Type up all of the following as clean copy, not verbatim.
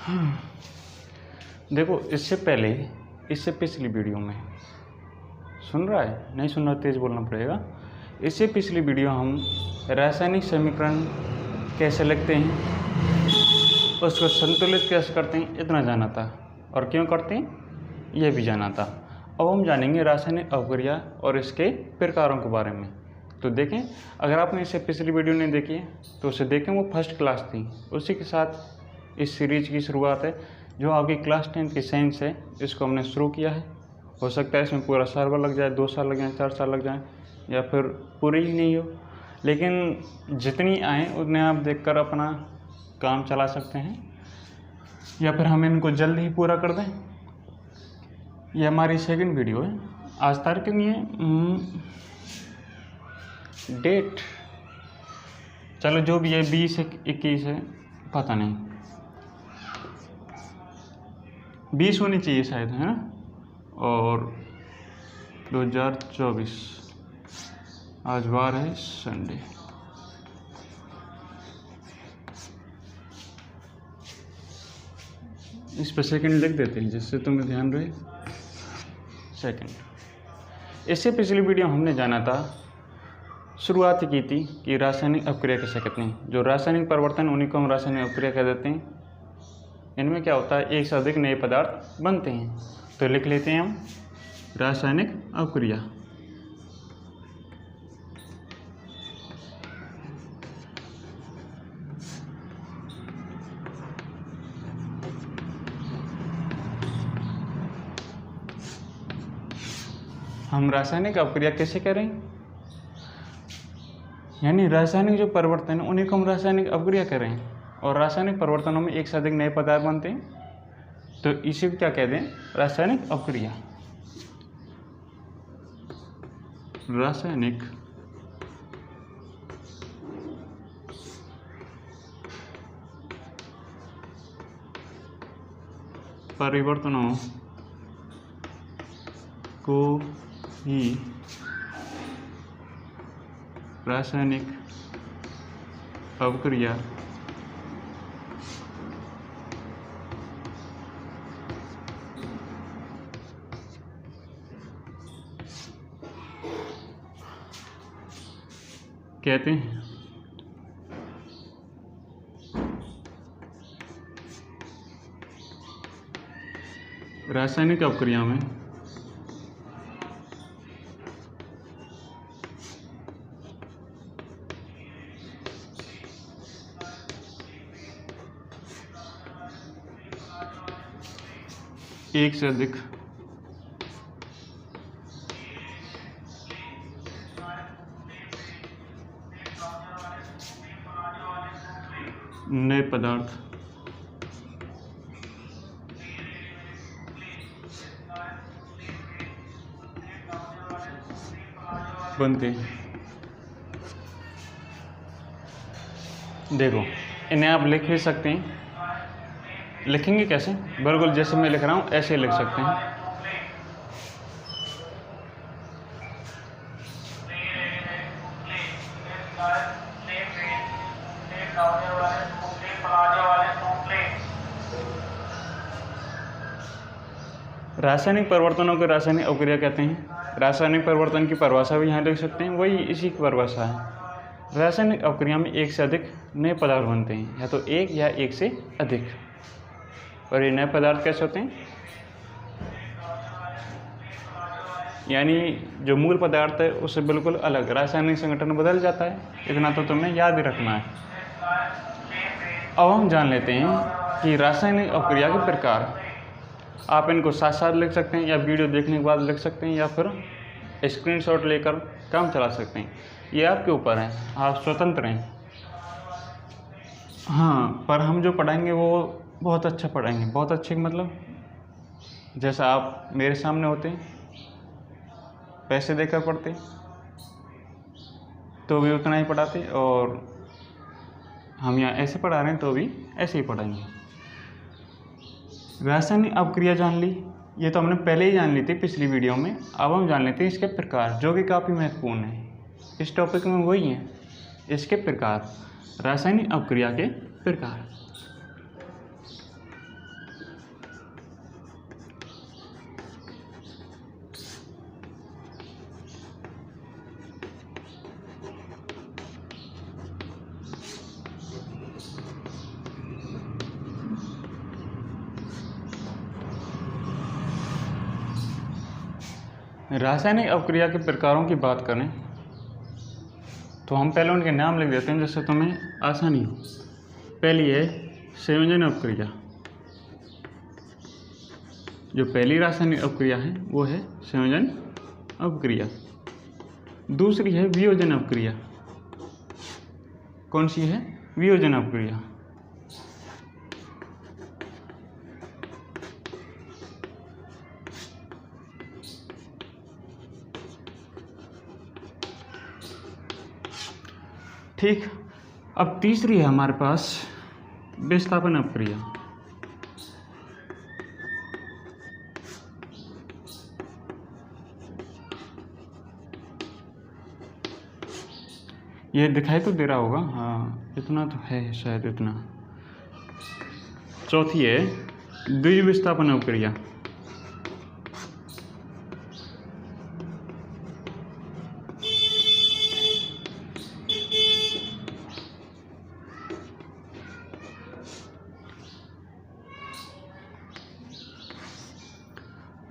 देखो, इससे पिछली वीडियो में सुन रहा है, नहीं सुन रहा तेज़ बोलना पड़ेगा। इससे पिछली वीडियो हम रासायनिक समीकरण कैसे लिखते हैं, उसको संतुलित कैसे करते हैं, इतना जाना था। और क्यों करते हैं यह भी जाना था। अब हम जानेंगे रासायनिक अवक्रिया और इसके प्रकारों के बारे में। तो देखें, अगर आपने इससे पिछली वीडियो नहीं देखी है तो उसे देखें, वो फर्स्ट क्लास थी। उसी के साथ इस सीरीज की शुरुआत है जो आपकी क्लास 10 की साइंस है, इसको हमने शुरू किया है। हो सकता है इसमें पूरा साल लग जाए, 2 साल लग जाए, 4 साल लग जाए, या फिर पूरी ही नहीं हो, लेकिन जितनी आए उतने आप देखकर अपना काम चला सकते हैं, या फिर हम इनको जल्द ही पूरा कर दें। ये हमारी सेकंड वीडियो है। आज तारीख नहीं है, डेट चलो जो भी है 20 है 21 है, पता नहीं, 20 होनी चाहिए शायद, है ना। और 2024 आज वार है संडे। इस पर सेकंड लिख देते हैं जिससे तुम्हें ध्यान रहे। सेकंड। इससे पिछली वीडियो हमने जाना था, शुरुआत की थी कि रासायनिक अपक्रिया कैसे करते हैं। जो रासायनिक परिवर्तन उन्हीं को हम रासायनिक अपक्रिया कह देते हैं। इनमें क्या होता है, एक से अधिक नए पदार्थ बनते हैं। तो लिख लेते हैं हम रासायनिक अपक्रिया। हम रासायनिक अपक्रिया कैसे करें, यानी रासायनिक जो परिवर्तन है उन्हीं को हम रासायनिक अपक्रिया करें। और रासायनिक परिवर्तनों में एक से अधिक नए पदार्थ बनते हैं, तो इसी को क्या कहते हैं, रासायनिक अपक्रिया। रासायनिक परिवर्तनों को ही रासायनिक अपक्रिया कहते हैं। रासायनिक अपक्रिया में एक से अधिक नए पदार्थ बनते हैं। देखो, इन्हें आप लिख भी सकते हैं। लिखेंगे कैसे, बिल्कुल जैसे मैं लिख रहा हूँ ऐसे लिख सकते हैं। रासायनिक परिवर्तनों को रासायनिक अपक्रिया कहते हैं। रासायनिक परिवर्तन की परिभाषा भी यहाँ लिख सकते हैं, वही इसी की परिभाषा है। रासायनिक अपक्रिया में एक से अधिक नए पदार्थ बनते हैं, या तो एक या एक से अधिक। और ये नए पदार्थ कैसे होते हैं, यानी जो मूल पदार्थ है उससे बिल्कुल अलग रासायनिक संगठन बदल जाता है। इतना तो तुम्हें याद ही रखना है। अब हम जान लेते हैं कि रासायनिक अपक्रिया के प्रकार। आप इनको साथ साथ लिख सकते हैं, या वीडियो देखने के बाद लिख सकते हैं, या फिर स्क्रीनशॉट लेकर काम चला सकते हैं। ये आपके ऊपर है, आप स्वतंत्र हैं। हाँ, पर हम जो पढ़ाएंगे वो बहुत अच्छा पढ़ाएंगे। बहुत अच्छे मतलब जैसा आप मेरे सामने होते, पैसे देकर पढ़ते तो भी उतना ही पढ़ाते, और हम यहाँ ऐसे पढ़ा रहे हैं तो भी ऐसे ही पढ़ाएंगे। रासायनिक अपक्रिया जान ली, ये तो हमने पहले ही जान ली थी पिछली वीडियो में। अब हम जान लेते हैं इसके प्रकार, जो कि काफ़ी महत्वपूर्ण है। इस टॉपिक में वही है, इसके प्रकार, रासायनिक अपक्रिया के प्रकार। रासायनिक अपक्रिया के प्रकारों की बात करें तो हम पहले उनके नाम लिख देते हैं जिससे तुम्हें आसानी हो। पहली है संयोजन अपक्रिया। जो पहली रासायनिक अपक्रिया है वो है संयोजन अपक्रिया। दूसरी है वियोजन अपक्रिया। कौन सी है? वियोजन अपक्रिया। ठीक। अब तीसरी है हमारे पास विस्थापन अपक्रिया। ये दिखाई तो दे रहा होगा, हाँ इतना तो है शायद इतना। चौथी है द्विविस्थापन अपक्रिया।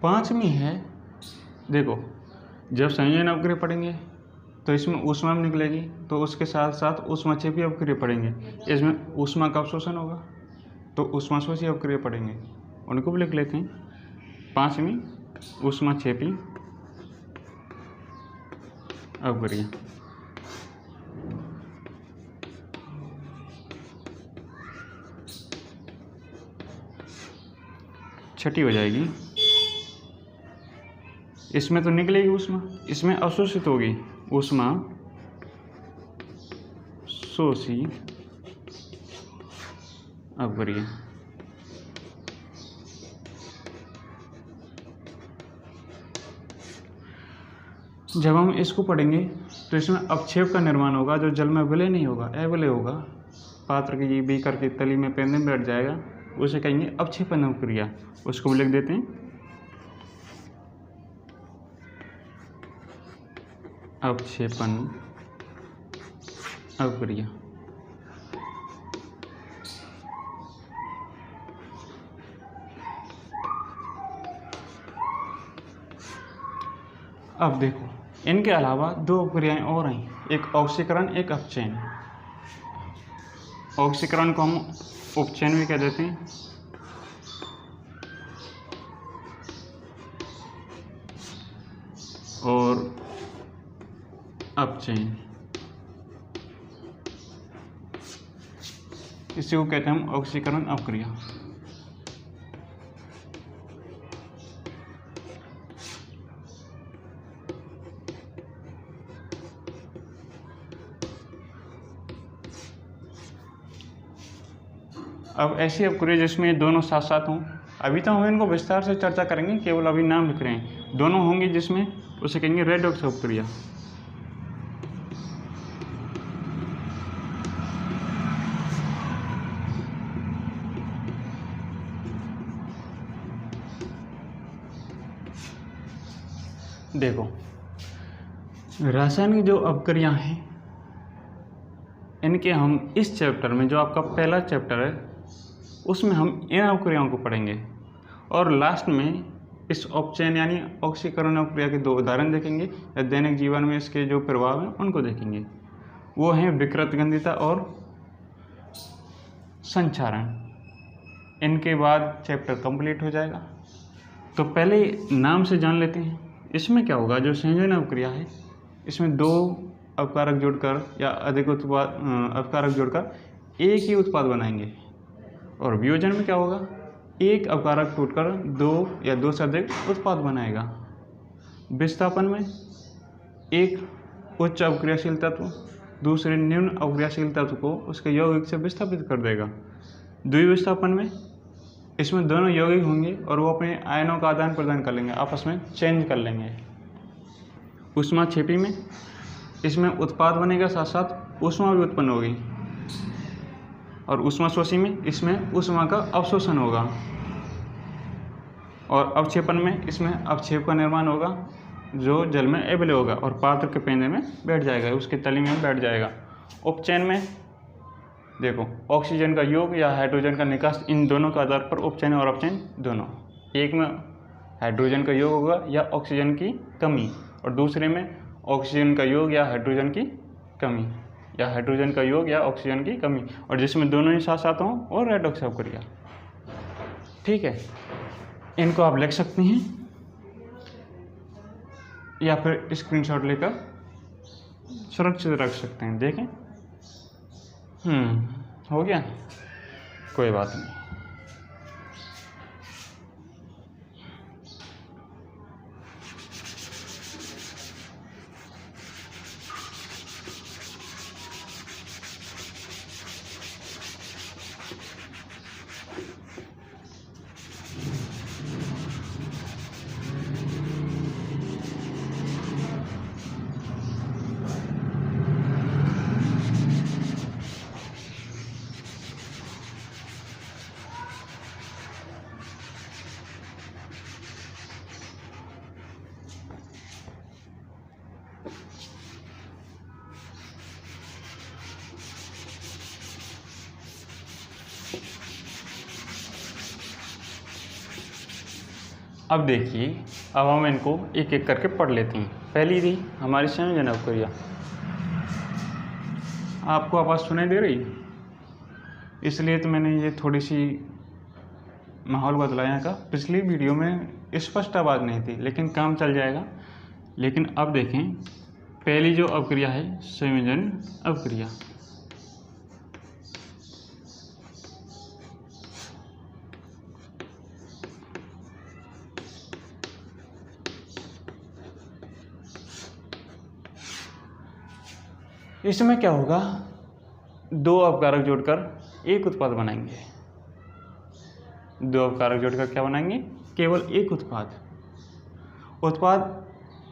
पांचवी है, देखो जब संयोजन अपक्रिया पढ़ेंगे तो इसमें ऊष्मा निकलेगी, तो उसके साथ साथ ऊष्माक्षेपी अपक्रिया पढ़ेंगे। इसमें ऊष्मा का अवशोषण होगा तो ऊष्माशोषी अपक्रिया पढ़ेंगे। उनको भी लिख लेते हैं। पांचवी ऊष्माक्षेपी अपक्रिया। छठी हो जाएगी, इसमें तो निकलेगी ऊष्मा, इसमें अवशोषित होगी ऊष्मा शोषी अपक्रिया। जब हम इसको पढ़ेंगे तो इसमें अपक्षेप का निर्माण होगा जो जल में विलय नहीं होगा, अविलय होगा। पात्र की बीकर की तली में पेंदे में बैठ जाएगा, उसे कहेंगे अपक्षेपण अपक्रिया। उसको भी लिख देते हैं अपक्षेपण अपक्रिया। अब देखो इनके अलावा दो अपक्रियाएं और हैं, एक ऑक्सीकरण एक अपचयन। ऑक्सीकरण को हम उपचयन भी कह देते हैं। और अपचयन इसी को कहते हैं हम ऑक्सीकरण अपक्रिया। अब ऐसी अपक्रिया जिसमें दोनों साथ साथ हों, अभी तो हम इनको विस्तार से चर्चा करेंगे, केवल अभी नाम लिख रहे हैं। दोनों होंगी जिसमें उसे कहेंगे रेडॉक्स अपक्रिया। देखो रासायनिक जो अपक्रियाएं हैं इनके हम इस चैप्टर में, जो आपका पहला चैप्टर है, उसमें हम इन अपक्रियाओं को पढ़ेंगे। और लास्ट में इस अपचयन यानी ऑक्सीकरण अपक्रिया के दो उदाहरण देखेंगे या दैनिक जीवन में इसके जो प्रभाव हैं उनको देखेंगे। वो हैं विकृत गंधिता और संचारण। इनके बाद चैप्टर कंप्लीट हो जाएगा। तो पहले नाम से जान लेते हैं। इसमें क्या होगा, जो संयोजन अपक्रिया है इसमें दो अपकारक जोड़कर या अधिक अपकारक जोड़कर एक ही उत्पाद बनाएंगे। और वियोजन में क्या होगा, एक अपकारक टूटकर दो या दो से अधिक उत्पाद बनाएगा। विस्थापन में एक उच्च अपक्रियाशील तत्व दूसरे निम्न अपक्रियाशील तत्व को उसके यौगिक से विस्थापित कर देगा। द्विविस्थापन में इसमें दोनों यौगिक होंगे और वो अपने आयनों का आदान प्रदान कर लेंगे, आपस में चेंज कर लेंगे। ऊष्माक्षेपी में इसमें उत्पाद बनेगा, साथ साथ ऊष्मा भी उत्पन्न होगी। और ऊष्माशोषी में इसमें ऊष्मा का अवशोषण होगा। और अवक्षेपण में इसमें अवक्षेप का निर्माण होगा जो जल में अविलय होगा और पात्र के पेंदे में बैठ जाएगा, उसके तली में बैठ जाएगा। उपचयन में देखो ऑक्सीजन का योग या हाइड्रोजन का निकास, इन दोनों के आधार पर उपचयन और अपचयन दोनों। एक में हाइड्रोजन का योग होगा या ऑक्सीजन की कमी, और दूसरे में ऑक्सीजन का योग या हाइड्रोजन की कमी, या हाइड्रोजन का योग या ऑक्सीजन की कमी, और जिसमें दोनों ही साथ साथ हों और रेडॉक्स अवक्रिया। ठीक है, इनको आप लिख सकते हैं या फिर स्क्रीनशॉट लेकर सुरक्षित रख सकते हैं। देखें, हो गया, कोई बात नहीं। अब देखिए, अब हम इनको एक एक करके पढ़ लेते हैं। पहली थी हमारी संयोजन अवक्रिया। आपको आवाज़ सुनाई दे रही? इसलिए तो मैंने ये थोड़ी सी माहौल बदलाया का। पिछली वीडियो में स्पष्ट आवाज़ नहीं थी, लेकिन काम चल जाएगा। लेकिन अब देखें, पहली जो अवक्रिया है संयोजन अवक्रिया। इसमें क्या होगा, दो अपकारक जोड़कर एक उत्पाद बनाएंगे। दो अपकारक जोड़कर क्या बनाएंगे? केवल एक उत्पाद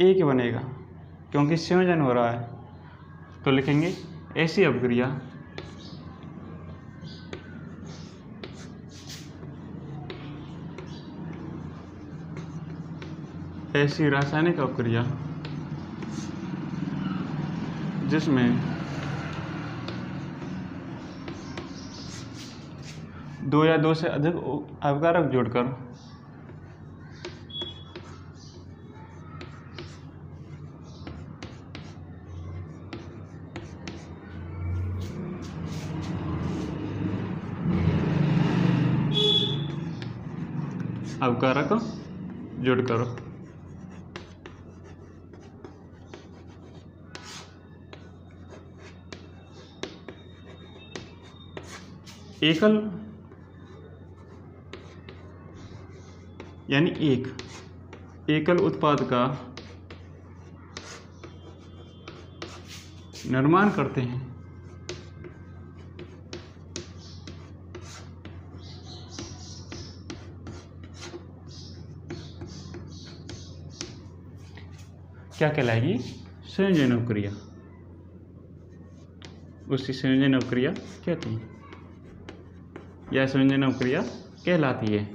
एक ही बनेगा, क्योंकि संयोजन हो रहा है। तो लिखेंगे ऐसी अपक्रिया ऐसी रासायनिक अपक्रिया जिसमें दो या दो से अधिक अपकारक जोड़कर अपकारक जोड़कर एकल यानी एकल उत्पाद का निर्माण करते हैं। क्या कहलाएगी? संयोजन अवक्रिया। उसी संयोजन अवक्रिया कहते हैं, या संयोजन अवक्रिया कहलाती है।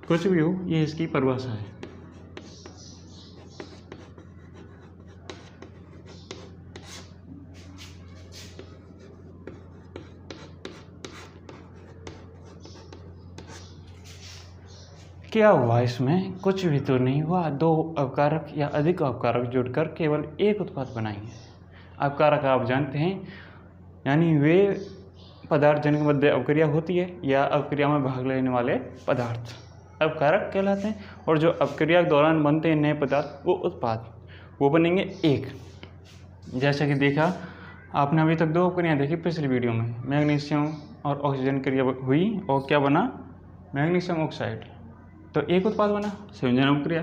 कुछ भी हो, ये इसकी परिभाषा है। क्या हुआ इसमें? कुछ भी तो नहीं हुआ। दो अपकारक या अधिक अपकारक जोड़कर केवल एक उत्पाद बनाएंगे। अपकारक आप जानते हैं, यानी वे पदार्थ जिनके मध्य अवक्रिया होती है या अवक्रिया में भाग लेने वाले पदार्थ अपकारक कहलाते हैं। और जो अवक्रिया के दौरान बनते हैं नए पदार्थ, वो उत्पाद, वो बनेंगे एक। जैसा कि देखा आपने, अभी तक दो अवक्रियाएं देखी पिछली वीडियो में। मैग्नीशियम और ऑक्सीजन क्रिया हुई और क्या बना? Magnesium oxide. तो एक उत्पाद बना, संयोजन अवक्रिया।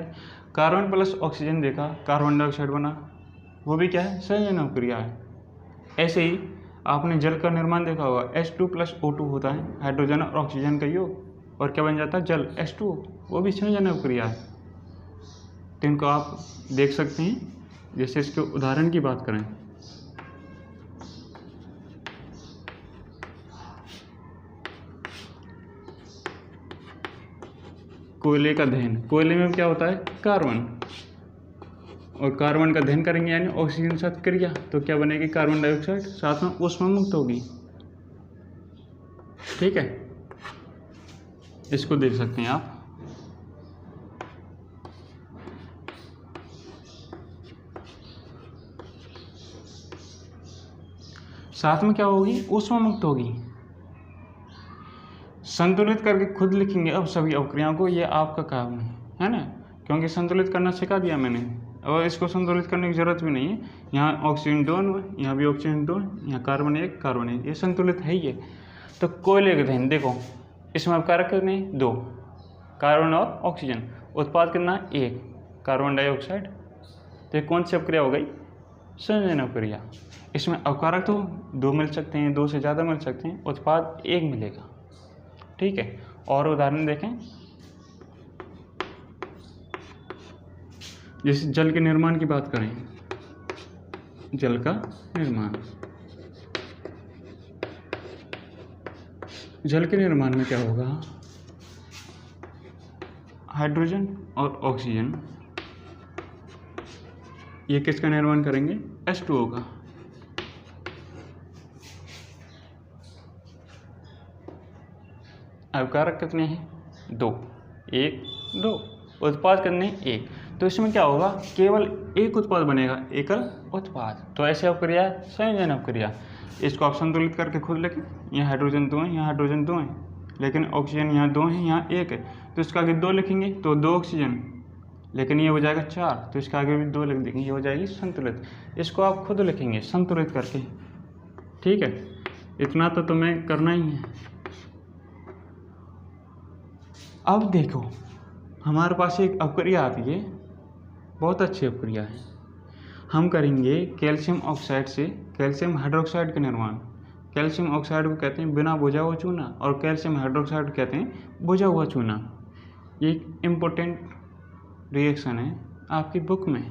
कार्बन प्लस ऑक्सीजन देखा, कार्बन डाइऑक्साइड बना, वो भी क्या है? संयोजन अवक्रिया है। ऐसे ही आपने जल का निर्माण देखा होगा, H2 + O2 होता है, हाइड्रोजन और ऑक्सीजन का योग, और क्या बन जाता है? जल, H2O, वो भी संयोजन अवक्रिया है। तो इनको आप देख सकते हैं। जैसे इसके उदाहरण की बात करें, कोयले का दहन। कोयले में क्या होता है? कार्बन, और कार्बन का दहन करेंगे यानी ऑक्सीजन के साथ क्रिया, तो क्या बनेगी? कार्बन डाइऑक्साइड, साथ में ऊष्मा मुक्त होगी। ठीक है, इसको देख सकते हैं आप। साथ में क्या होगी, ऊष्मा मुक्त होगी। संतुलित करके खुद लिखेंगे अब सभी अवक्रियाओं को, ये आपका काम है ना, क्योंकि संतुलित करना सिखा दिया मैंने और इसको संतुलित करने की ज़रूरत भी नहीं है। यहाँ ऑक्सीजन 2, यहाँ भी ऑक्सीजन 2, यहाँ कार्बन 1 कार्बन 1, ये संतुलित है ही है। तो कोयले के दहन देखो, इसमें अपकारक कितने, 2, कार्बन और ऑक्सीजन, उत्पाद कितना, 1, कार्बन डाइऑक्साइड। तो ये कौन सी अपक्रिया हो गई, संयोजन अपक्रिया। इसमें अपकारक तो 2 मिल सकते हैं, 2 से ज़्यादा मिल सकते हैं, उत्पाद 1 मिलेगा। ठीक है, और उदाहरण देखें, जैसे जल के निर्माण की बात करें, जल का निर्माण, जल के निर्माण में क्या होगा, हाइड्रोजन और ऑक्सीजन, ये किसका निर्माण करेंगे, H2O का। अपकारक कितने हैं, 2, 1, 2, उत्पाद कितने, 1। तो इसमें क्या होगा, केवल एक उत्पाद बनेगा, एकल उत्पाद। तो ऐसे अपक्रिया संयोजन अपक्रिया। इसको आप संतुलित करके खुद लिखें, यहाँ हाइड्रोजन 2 है, यहाँ हाइड्रोजन 2 है, लेकिन ऑक्सीजन यहाँ 2 है, यहाँ 1 है, तो इसका आगे 2 लिखेंगे तो 2 ऑक्सीजन, लेकिन ये हो जाएगा 4, तो इसका आगे भी 2 लिख देंगे, ये हो जाएगी संतुलित। इसको आप खुद लिखेंगे संतुलित करके। ठीक है, इतना तो तुम्हें करना ही है। अब देखो, हमारे पास एक अपक्रिया आती है, बहुत अच्छी अपक्रिया है। हम करेंगे कैल्शियम ऑक्साइड से कैल्शियम हाइड्रोक्साइड का निर्माण। कैल्शियम ऑक्साइड को कहते हैं बिना बुझा हुआ चूना, और कैल्शियम हाइड्रोक्साइड को कहते हैं बुझा हुआ चूना। ये एक इम्पोर्टेंट रिएक्शन है, आपकी बुक में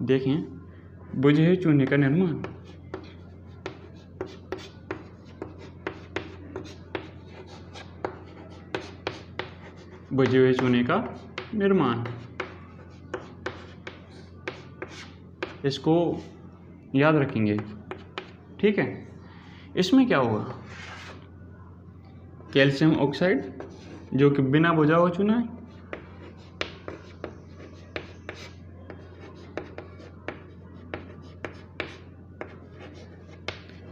देखें, बुझे हुए चूने का निर्माण। बुझे हुए चूने का निर्माण, इसको याद रखेंगे। ठीक है, इसमें क्या होगा, कैल्शियम ऑक्साइड जो कि बिना बुझा हुआ चूना है,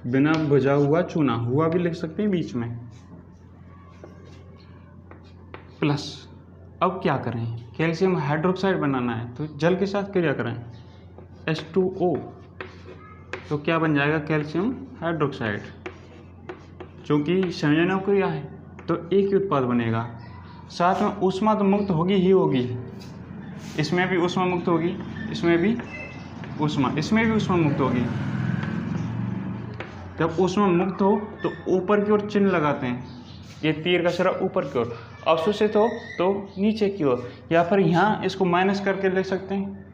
बिना बुझा हुआ चूना, हुआ भी लिख सकते हैं बीच में, प्लस अब क्या करें, कैल्शियम हाइड्रोक्साइड बनाना है तो जल के साथ क्रिया करें, H2O, तो क्या बन जाएगा, कैल्शियम हाइड्रोक्साइड। चूँकि संयोजन अपक्रिया है तो एक ही उत्पाद बनेगा, साथ में ऊष्मा तो मुक्त होगी ही होगी, इसमें भी ऊष्मा मुक्त होगी, इसमें भी ऊष्मा, इसमें भी ऊष्मा मुक्त होगी। जब ऊष्मा मुक्त हो तो ऊपर की ओर चिन्ह लगाते हैं, ये तीर का सिरा ऊपर की ओर, अवशोषित हो तो नीचे की ओर, या फिर यहाँ इसको माइनस करके लिख सकते हैं।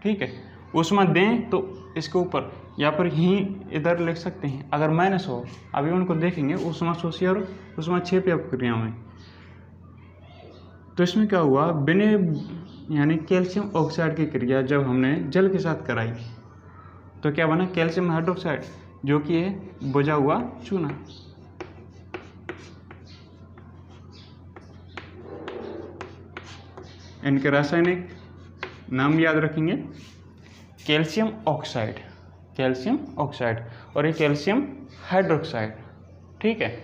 ठीक है, ऊष्मा दें तो इसके ऊपर, या फिर यहीं इधर लिख सकते हैं अगर माइनस हो। अभी उनको देखेंगे ऊष्मा शोषी और ऊष्मा क्षेपी अपक्रियाओं में। तो इसमें क्या हुआ, बिना यानी कैल्शियम ऑक्साइड की क्रिया जब हमने जल के साथ कराई तो क्या बना, कैल्शियम हाइड्रोक्साइड, जो कि है बुझा हुआ चूना। इनके रासायनिक नाम याद रखेंगे, कैल्शियम ऑक्साइड, कैल्शियम ऑक्साइड, और ये कैल्शियम हाइड्रोक्साइड। ठीक है,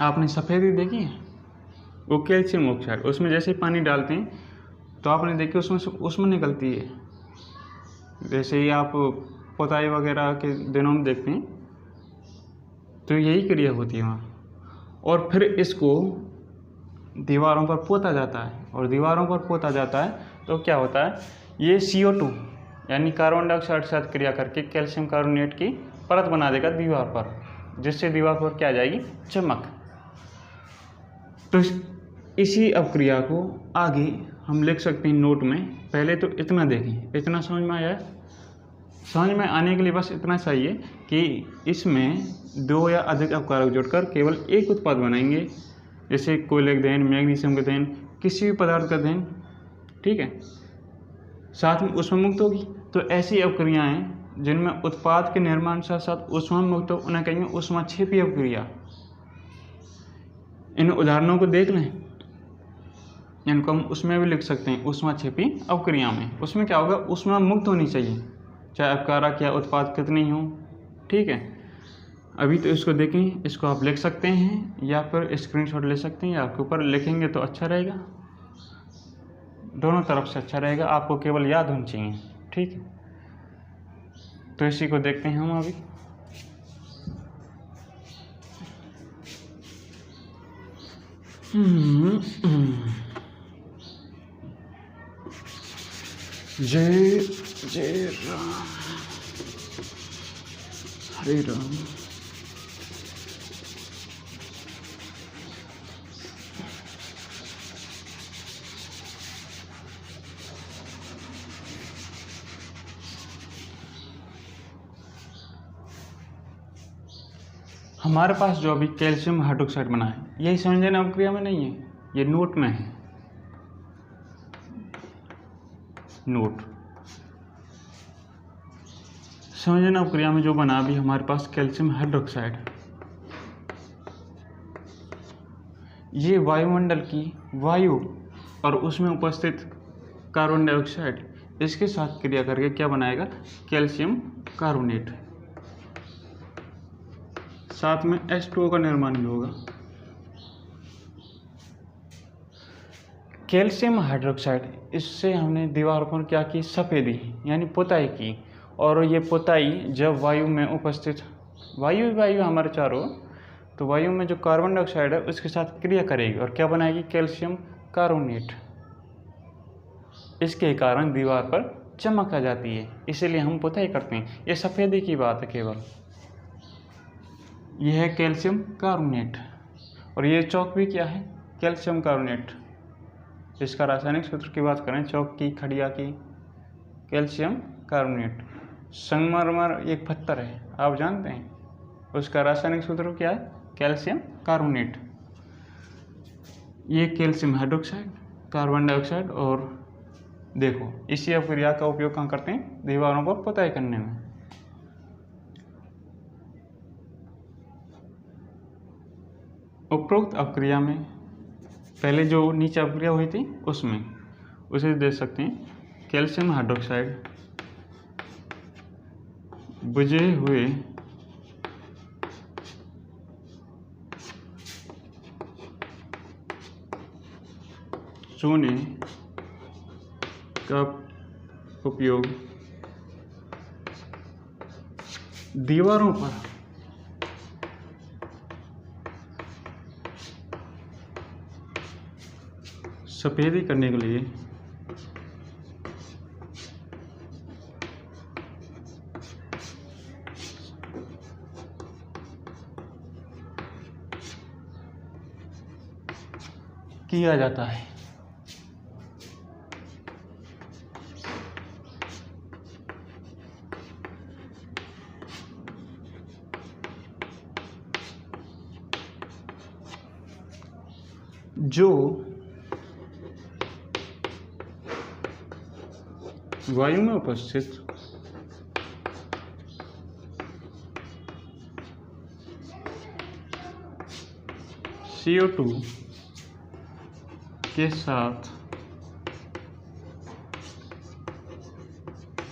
आपने सफ़ेदी देखी है, वो कैल्शियम ऑक्साइड, उसमें जैसे ही पानी डालते हैं तो आपने देखी उसमें से ऊष्मा निकलती है, जैसे ही आप पोताई वगैरह के दिनों में देखते हैं तो यही क्रिया होती है वहाँ। और फिर इसको दीवारों पर पोता जाता है, और दीवारों पर पोता जाता है तो क्या होता है, ये CO2 यानी कार्बन डाइऑक्साइड के साथ क्रिया करके कैल्शियम कार्बोनेट की परत बना देगा दीवार पर, जिससे दीवार पर क्या आ जाएगी, चमक। तो इसी अपक्रिया को आगे हम लिख सकते हैं नोट में। पहले तो इतना देखें, इतना समझ में आया। समझ में आने के लिए बस इतना चाहिए कि इसमें 2 या अधिक अपकारक जोड़कर केवल एक उत्पाद बनाएंगे, जैसे कोयले का दहन, मैग्नीशियम का दहन, किसी भी पदार्थ का दहन। ठीक है, साथ में ऊष्मा मुक्त होगी। तो ऐसी अपक्रियाएं जिनमें उत्पाद के निर्माण साथ साथ ऊष्मा मुक्त हो, उन्हें कहेंगे ऊष्मा क्षेपी अपक्रिया। इन उदाहरणों को देख लें, इनको हम उसमें भी लिख सकते हैं, ऊष्मा क्षेपी अपक्रिया में। उसमें क्या होगा, ऊष्मा मुक्त होनी चाहिए, चाहे अपकारक क्या उत्पाद कितनी हो। ठीक है, अभी तो इसको देखें, इसको आप लिख सकते हैं या फिर स्क्रीनशॉट ले सकते हैं, या आपके ऊपर लिखेंगे तो अच्छा रहेगा, दोनों तरफ से अच्छा रहेगा, आपको केवल याद होनी चाहिए। ठीक है, तो इसी को देखते हैं हम अभी। जय जय राम, हरे राम। हमारे पास जो अभी कैल्शियम हाइड्रोक्साइड बना है, यही संयोजन अभिक्रिया में नहीं है, ये नोट में है। नोट संयोजन अभिक्रिया में जो बना अभी हमारे पास कैल्शियम हाइड्रोक्साइड, ये वायुमंडल की वायु और उसमें उपस्थित कार्बन डाइऑक्साइड, इसके साथ क्रिया करके क्या बनाएगा, कैल्शियम कार्बोनेट, साथ में H2O का निर्माण भी होगा। कैल्शियम हाइड्रोक्साइड, इससे हमने दीवार पर क्या की, सफ़ेदी यानी पुताई की, और ये पुताई जब वायु में उपस्थित, वायु हमारे चारों, तो वायु में जो कार्बन डाइऑक्साइड है उसके साथ क्रिया करेगी और क्या बनाएगी, कैल्शियम कार्बोनेट। इसके कारण दीवार पर चमक आ जाती है, इसीलिए हम पुताई करते हैं। ये सफ़ेदी की बात है केवल। यह है कैल्शियम कार्बोनेट, और ये चौक भी क्या है, कैल्शियम कार्बोनेट। इसका रासायनिक सूत्र की बात करें, चौक की, खड़िया की, कैल्शियम कार्बोनेट। संगमरमर एक पत्थर है, आप जानते हैं, उसका रासायनिक सूत्र क्या है, कैल्शियम कार्बोनेट। ये कैल्शियम हाइड्रोक्साइड, कार्बन डाइऑक्साइड, और देखो इसी अभिक्रिया का उपयोग कहाँ करते हैं, दीवारों पर पुताई करने में। उपरोक्त अभिक्रिया में पहले जो नीचे अभिक्रिया हुई थी उसमें, उसे देख सकते हैं, कैल्शियम हाइड्रोक्साइड बुझे हुए सोने का उपयोग दीवारों पर सफ़ेदी करने के लिए किया जाता है। जो वायु में उपस्थित CO2 के साथ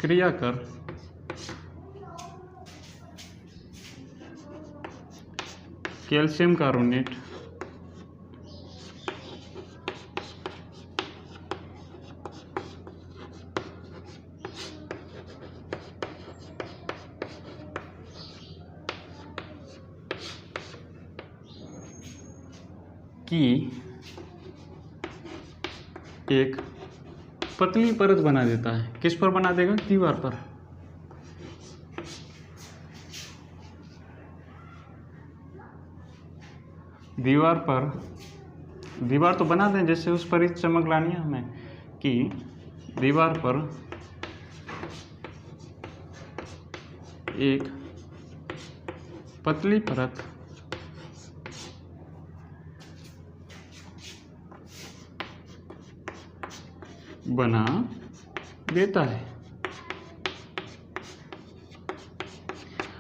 क्रिया कर कैल्शियम कार्बोनेट की एक पतली परत बना देता है। किस पर बना देगा, दीवार पर। दीवार तो बना दें, जैसे उस पर ही चमक लानी है हमें, कि दीवार पर एक पतली परत बना देता है।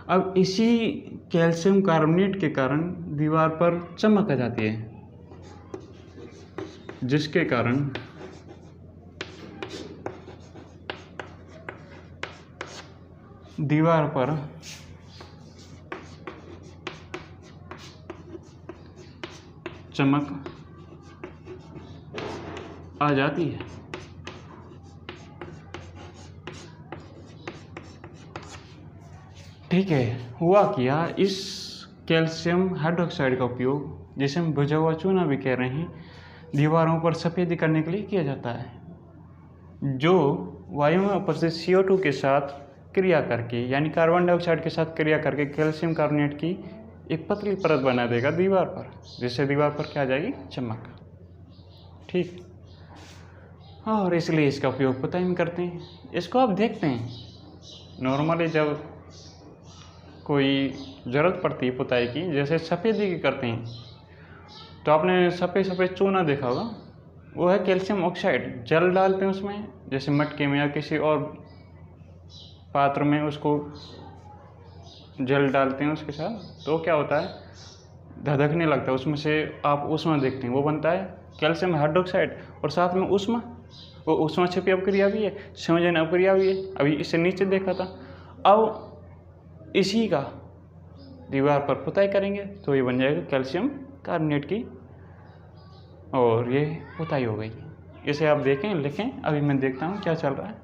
अब इसी कैल्शियम कार्बोनेट के कारण दीवार पर चमक आ जाती है, जिसके कारण दीवार पर चमक आ जाती है। ठीक है, हुआ क्या, इस कैल्शियम हाइड्रोक्साइड का उपयोग, जिसे हम भुजा हुआ चूना भी कह रहे हैं, दीवारों पर सफ़ेदी करने के लिए किया जाता है, जो वायु में उपस्थित CO2 के साथ क्रिया करके, यानी कार्बन डाइऑक्साइड के साथ क्रिया करके कैल्शियम कार्बोनेट की एक पतली परत बना देगा दीवार पर, जिससे दीवार पर क्या आ जाएगी, चमक। ठीक, और इसलिए इसका उपयोग पुताई में करते हैं। इसको आप देखते हैं नॉर्मली जब कोई ज़रूरत पड़ती है पुताई की, जैसे सफ़ेदी की करते हैं, तो आपने सफ़ेद सफ़ेद चूना देखा होगा, वो है कैल्शियम ऑक्साइड। जल डालते हैं उसमें, जैसे मटके में या किसी और पात्र में, उसको जल डालते हैं उसके साथ, तो क्या होता है, धधकने लगता है, उसमें से आप ऊष्मा देखते हैं, वो बनता है कैल्शियम हाइड्रोक्साइड। और साथ में ऊष्मा, वो ऊष्मा छिपी अपक्रिया भी है, संयोजन अपक्रिया भी है, अभी इससे नीचे देखा था। अब इसी का दीवार पर पुताई करेंगे तो ये बन जाएगा कैल्शियम कार्बोनेट की, और ये पुताई हो गई। इसे आप देखें, लिखें, अभी मैं देखता हूँ क्या चल रहा है।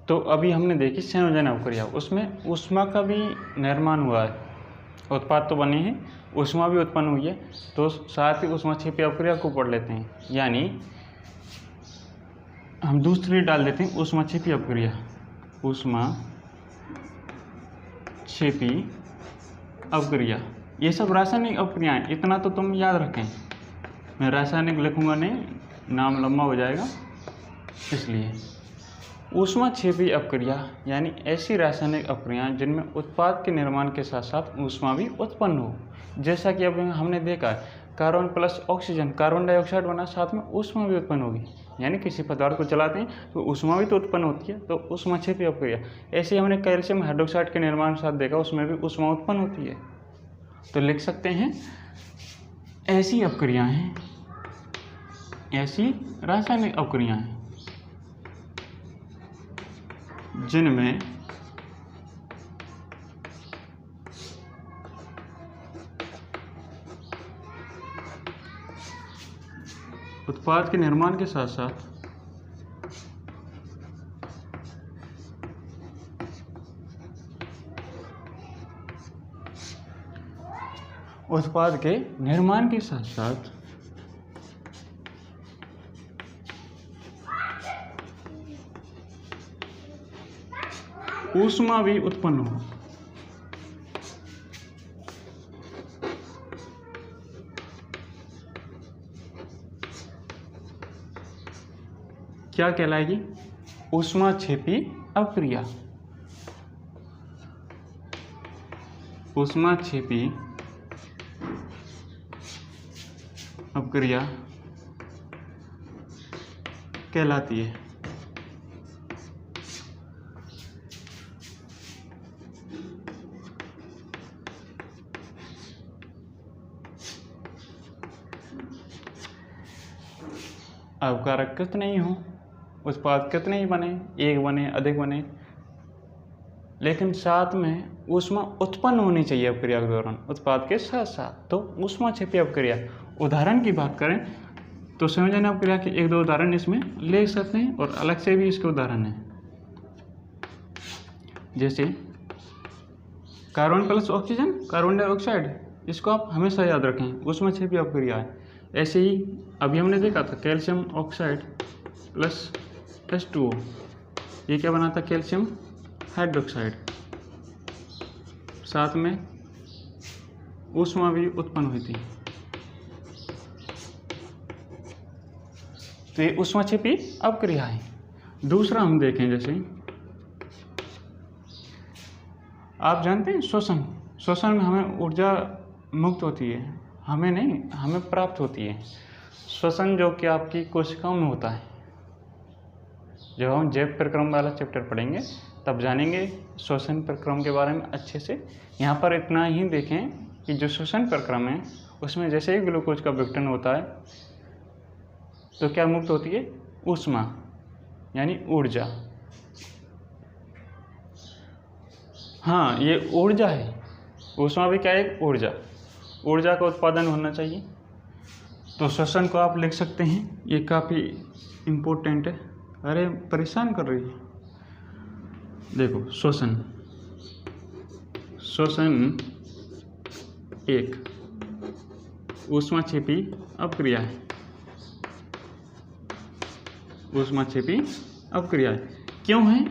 तो अभी हमने देखी संयोजन अपक्रिया, उसमें ऊष्मा का भी निर्माण हुआ है, उत्पाद तो बने हैं, ऊष्मा भी उत्पन्न हुई है। तो साथ ही ऊष्मा छिपी अपक्रिया को पढ़ लेते हैं, यानी हम दूसरी डाल देते हैं ऊष्मा छिपी अपक्रिया। ऊष्मा छिपी अपक्रिया, ये सब रासायनिक अपक्रियाएं, इतना तो तुम याद रखें। मैं रासायनिक लिखूंगा नहीं, नाम लंबा हो जाएगा, इसलिए ऊष्मा छिपी अपक्रिया यानी ऐसी रासायनिक अपक्रियाएं जिनमें उत्पाद के निर्माण के साथ साथ ऊष्मा भी उत्पन्न हो। जैसा कि अब हमने देखा है, carbon plus oxygen carbon dioxide बना, साथ में ऊष्मा भी उत्पन्न होगी, यानी किसी पदार्थ को जलाते हैं तो ऊष्मा भी तो उत्पन्न होती है, तो ऊष्मा छिपी अपक्रिया। ऐसे हमने कैल्शियम हाइड्रोक्साइड के निर्माण के साथ देखा, उसमें भी ऊष्मा उत्पन्न होती है। तो लिख सकते हैं ऐसी अपक्रियाएं हैं, ऐसी रासायनिक अपक्रियाएं हैं जिनमें उत्पाद के निर्माण के साथ साथ उत्पाद के निर्माण के साथ साथ ऊष्मा भी उत्पन्न हो। क्या कहलाएगी? ऊष्मा छिपी अपक्रिया। ऊष्मा छिपी अपक्रिया कहलाती है। अब कारक कितने ही हों, उत्पाद कितने ही बने, एक बने अधिक बने, लेकिन साथ में ऊष्मा उत्पन्न होनी चाहिए अपक्रिया के दौरान उत्पाद के साथ साथ, तो ऊष्मा छिपी अपक्रिया। उदाहरण की बात करें तो संयोजन अपक्रिया के एक दो उदाहरण इसमें ले सकते हैं, और अलग से भी इसके उदाहरण हैं, जैसे carbon plus oxygen carbon dioxide, इसको आप हमेशा याद रखें, ऊष्मा छिपी अपक्रिया है। ऐसे ही अभी हमने देखा था कैल्शियम ऑक्साइड प्लस H2O, ये क्या बना था? कैल्शियम हाइड्रोक्साइड, साथ में ऊष्मा भी उत्पन्न हुई थी। तो ये ऊष्मा छिपी अपक्रिया है। दूसरा हम देखें, जैसे आप जानते हैं श्वसन, श्वसन में हमें ऊर्जा मुक्त होती है, हमें नहीं, हमें प्राप्त होती है। श्वसन जो कि आपकी कोशिकाओं में होता है। जब हम जैव प्रक्रम वाला चैप्टर पढ़ेंगे तब जानेंगे श्वसन प्रक्रम के बारे में अच्छे से। यहाँ पर इतना ही देखें कि जो श्वसन प्रक्रम है उसमें जैसे ही ग्लूकोज का विघटन होता है तो क्या मुक्त होती है? ऊष्मा यानी ऊर्जा। हाँ, ये ऊर्जा है। ऊष्मा भी क्या है? ऊर्जा। ऊर्जा का उत्पादन होना चाहिए। तो श्वसन को आप लिख सकते हैं, ये काफ़ी इम्पोर्टेंट है। अरे परेशान कर रही है। देखो, श्वसन एक ऊष्माक्षेपी अपक्रिया है। ऊष्माक्षेपी अपक्रिया है। क्यों है?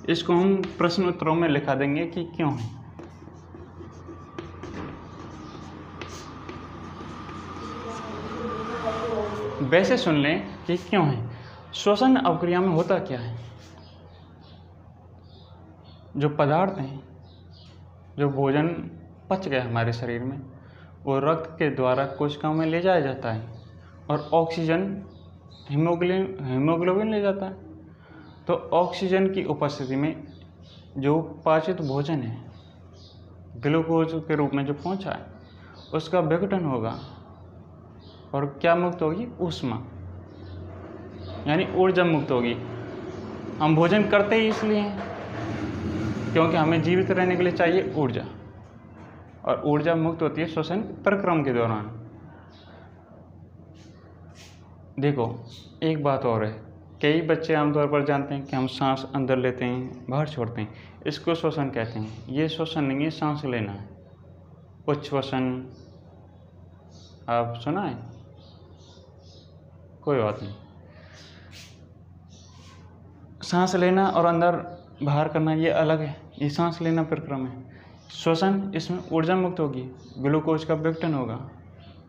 इसको हम प्रश्न उत्तरों में लिखा देंगे कि क्यों है। वैसे सुन लें कि क्यों है। श्वसन अपक्रिया में होता क्या है? जो पदार्थ हैं, जो भोजन पच गया हमारे शरीर में, वो रक्त के द्वारा कोशिकाओं में ले जाया जाता है और ऑक्सीजन हीमोग्लोबिन ले जाता है। तो ऑक्सीजन की उपस्थिति में जो पाचित भोजन है ग्लूकोज के रूप में जो पहुंचा है उसका विघटन होगा और क्या मुक्त होगी? ऊष्मा यानी ऊर्जा मुक्त होगी। हम भोजन करते ही इसलिए हैं क्योंकि हमें जीवित रहने के लिए चाहिए ऊर्जा, और ऊर्जा मुक्त होती है श्वसन प्रक्रम के दौरान। देखो, एक बात और है, कई बच्चे आमतौर पर जानते हैं कि हम सांस अंदर लेते हैं बाहर छोड़ते हैं, इसको श्वसन कहते हैं। ये श्वसन नहीं है, सांस लेना है। उच्छ्वसन आप सुना है? कोई बात नहीं। सांस लेना और अंदर बाहर करना ये अलग है, ये सांस लेना प्रक्रम है। श्वसन, इसमें ऊर्जा मुक्त होगी, ग्लूकोज का विघटन होगा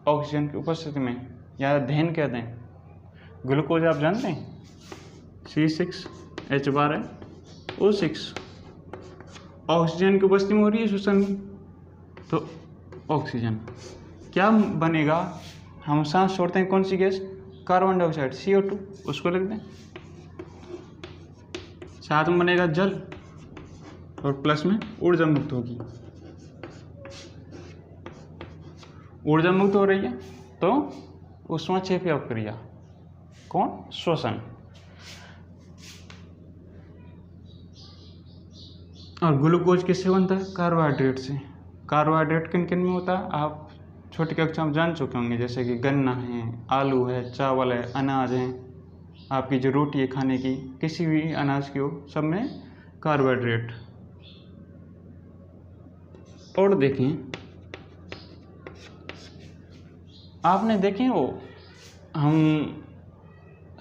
ऑक्सीजन की उपस्थिति में, या दहन कहते हैं। ग्लूकोज आप जानते हैं C6H12O6, ऑक्सीजन की उपस्थिति में हो रही है श्वसन, तो ऑक्सीजन क्या बनेगा? हम सांस छोड़ते हैं, कौन सी गैस? कार्बन डाइऑक्साइड CO2, उसको लिख दें। साथ में बनेगा जल और प्लस में ऊर्जा मुक्त होगी। ऊर्जा मुक्त हो रही है तो ऊष्माक्षेपी अपक्रिया। कौन? श्वसन। और ग्लूकोज किससे बनता है? कार्बोहाइड्रेट से। कार्बोहाइड्रेट किन किन में होता है आप छोटी कक्षा में जान चुके होंगे, जैसे कि गन्ना है, आलू है, चावल है, अनाज है, आपकी जो रोटी है खाने की, किसी भी अनाज की हो, सब में कार्बोहाइड्रेट। और देखें, आपने देखे वो हम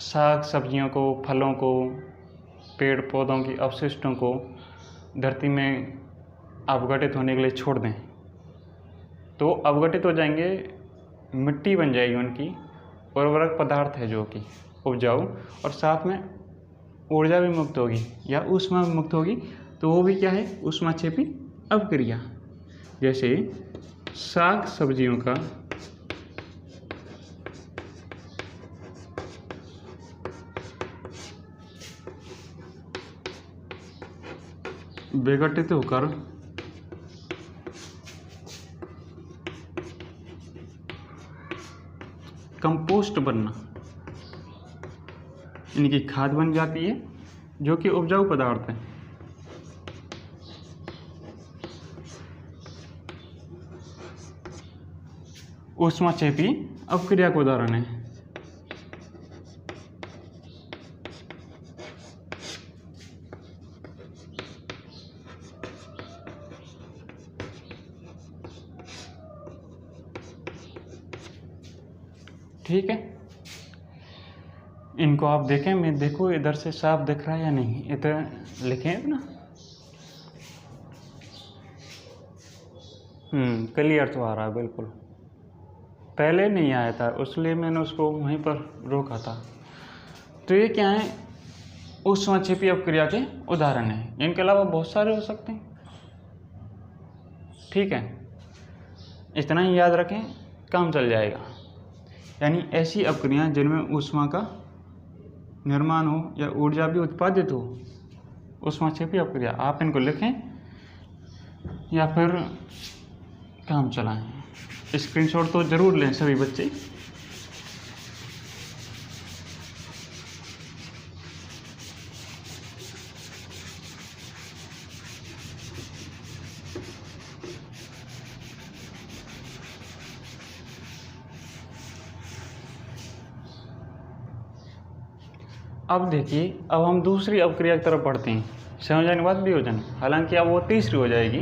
साग सब्जियों को, फलों को, पेड़ पौधों की अवशिष्टों को धरती में अपघटित होने के लिए छोड़ दें तो अवघटित हो जाएंगे, मिट्टी बन जाएगी उनकी, उर्वरक पदार्थ है जो कि उपजाऊ, और साथ में ऊर्जा भी मुक्त होगी या ऊष्मा भी मुक्त होगी। तो वो भी क्या है? ऊष्माक्षेपी अपक्रिया। जैसे साग सब्जियों का विघटित होकर कंपोस्ट बनना, इनकी खाद बन जाती है जो कि उपजाऊ पदार्थ है। ऊष्माक्षेपी अपक्रिया का उदाहरण है। ठीक है, इनको आप देखें, मैं देखो इधर से साफ दिख रहा है या नहीं, इधर लिखें ना। क्लियर तो आ रहा है बिल्कुल। पहले नहीं आया था इसलिए मैंने उसको वहीं पर रोका था। तो ये क्या है? ऊष्माक्षेपी अपक्रिया के उदाहरण हैं। इनके अलावा बहुत सारे हो सकते हैं। ठीक है, इतना ही याद रखें काम चल जाएगा। यानी ऐसी अपक्रियाएं जिनमें ऊष्मा का निर्माण हो या ऊर्जा भी उत्पादित हो, ऊष्माक्षेपी अपक्रिया, आप इनको लिखें या फिर काम चलाएं। स्क्रीनशॉट तो ज़रूर लें सभी बच्चे। अब देखिए, अब हम दूसरी अपक्रिया की तरफ बढ़ते हैं, संयोजन के बाद वियोजन। हालांकि अब वो तीसरी हो जाएगी।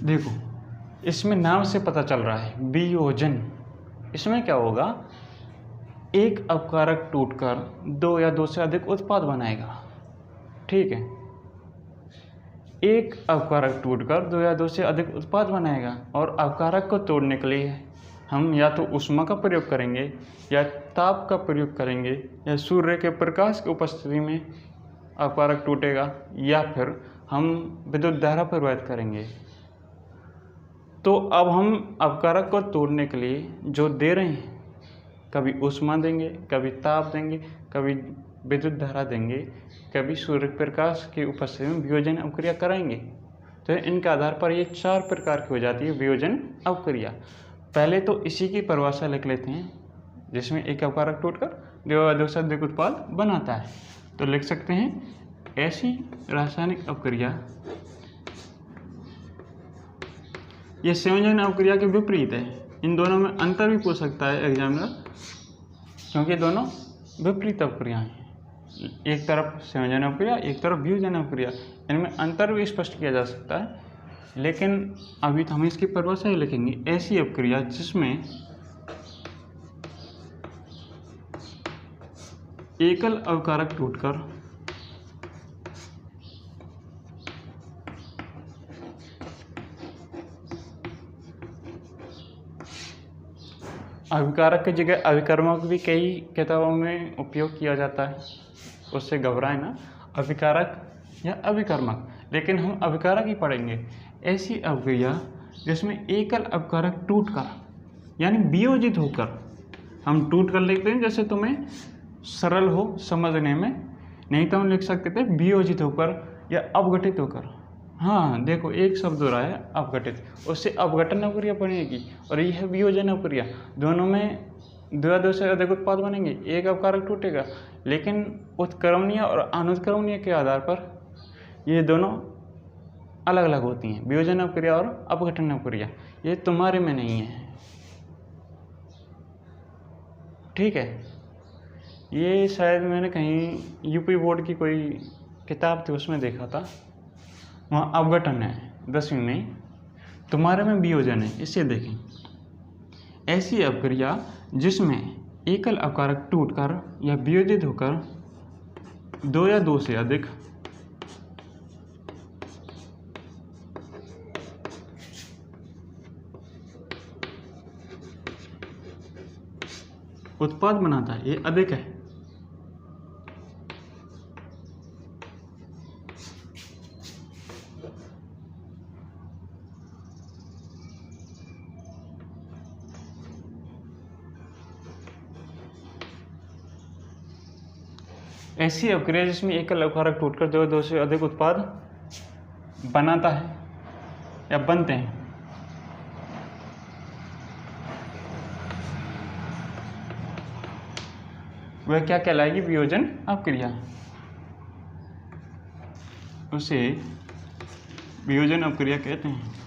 देखो, इसमें नाम से पता चल रहा है वियोजन। इसमें क्या होगा, एक अपकारक टूटकर दो या दो से अधिक उत्पाद बनाएगा। ठीक है, एक अपकारक टूटकर दो या दो से अधिक उत्पाद बनाएगा, और अपकारक को तोड़ने के लिए हम या तो ऊष्मा का प्रयोग करेंगे या ताप का प्रयोग करेंगे, या सूर्य के प्रकाश की उपस्थिति में अपकारक टूटेगा, या फिर हम विद्युत धारा प्रवाहित करेंगे। तो अब हम अपकारक को तोड़ने के लिए जो दे रहे हैं, कभी ऊष्मा देंगे, कभी ताप देंगे, कभी विद्युत धारा देंगे, कभी सूर्य प्रकाश की उपस्थिति में वियोजन अपक्रिया कराएंगे। तो इनके आधार पर ये 4 प्रकार की हो जाती है वियोजन अपक्रिया। पहले तो इसी की परिभाषा लिख लेते हैं, जिसमें एक अपकारक टूटकर दो से अधिक उत्पाद बनाता है। तो लिख सकते हैं, ऐसी रासायनिक अपक्रिया, ये संयोजन अपक्रिया के विपरीत है। इन दोनों में अंतर भी पूछ सकता है एग्जामिनर, क्योंकि दोनों विपरीत अपक्रियाएं हैं। एक तरफ संयोजन अपक्रिया, एक तरफ वियोजन अपक्रिया, इनमें अंतर भी स्पष्ट किया जा सकता है। लेकिन अभी तो हम इसकी परिभाषा ही लिखेंगे, ऐसी अपक्रिया जिसमें एकल अपकारक टूटकर अभिकारक की जगह अभिकर्मक भी कई किताबों में उपयोग किया जाता है, उससे घबराए ना, अभिकारक या अभिकर्मक, लेकिन हम अभिकारक ही पढ़ेंगे। ऐसी अपक्रिया जिसमें एकल अपकारक टूटकर यानी वियोजित होकर, हम टूट कर लिखते हैं जैसे तुम्हें सरल हो समझने में, नहीं तो हम लिख सकते थे वियोजित होकर या अपघटित होकर। हाँ देखो, एक शब्द हो रहा है अपघटित, उससे अपघटन अपक्रिया बनेगी, और यह है वियोजन अपक्रिया। दोनों में दो या दो से अधिक उत्पाद बनेंगे, एक अपकारक टूटेगा, लेकिन उत्क्रमणीय और अनुत्क्रमणीय के आधार पर ये दोनों अलग अलग होती हैं, वियोजन अपक्रिया और अपघटन अपक्रिया। ये तुम्हारे में नहीं है, ठीक है। ये शायद मैंने कहीं यूपी बोर्ड की कोई किताब थी, उसमें देखा था, वहाँ अपघटन है 10वीं में, तुम्हारे में वियोजन है। इसे देखें, ऐसी अपक्रिया जिसमें एकल अपकारक टूटकर या वियोजित होकर दो या दो से अधिक उत्पाद बनाता है, ये अधिक है। ऐसी अपक्रिया जिसमें एकल अपकारक टूटकर दो से अधिक उत्पाद बनाता है या बनते हैं, वह क्या कहलाएगी, वियोजन अपक्रिया। उसे वियोजन अपक्रिया कहते हैं।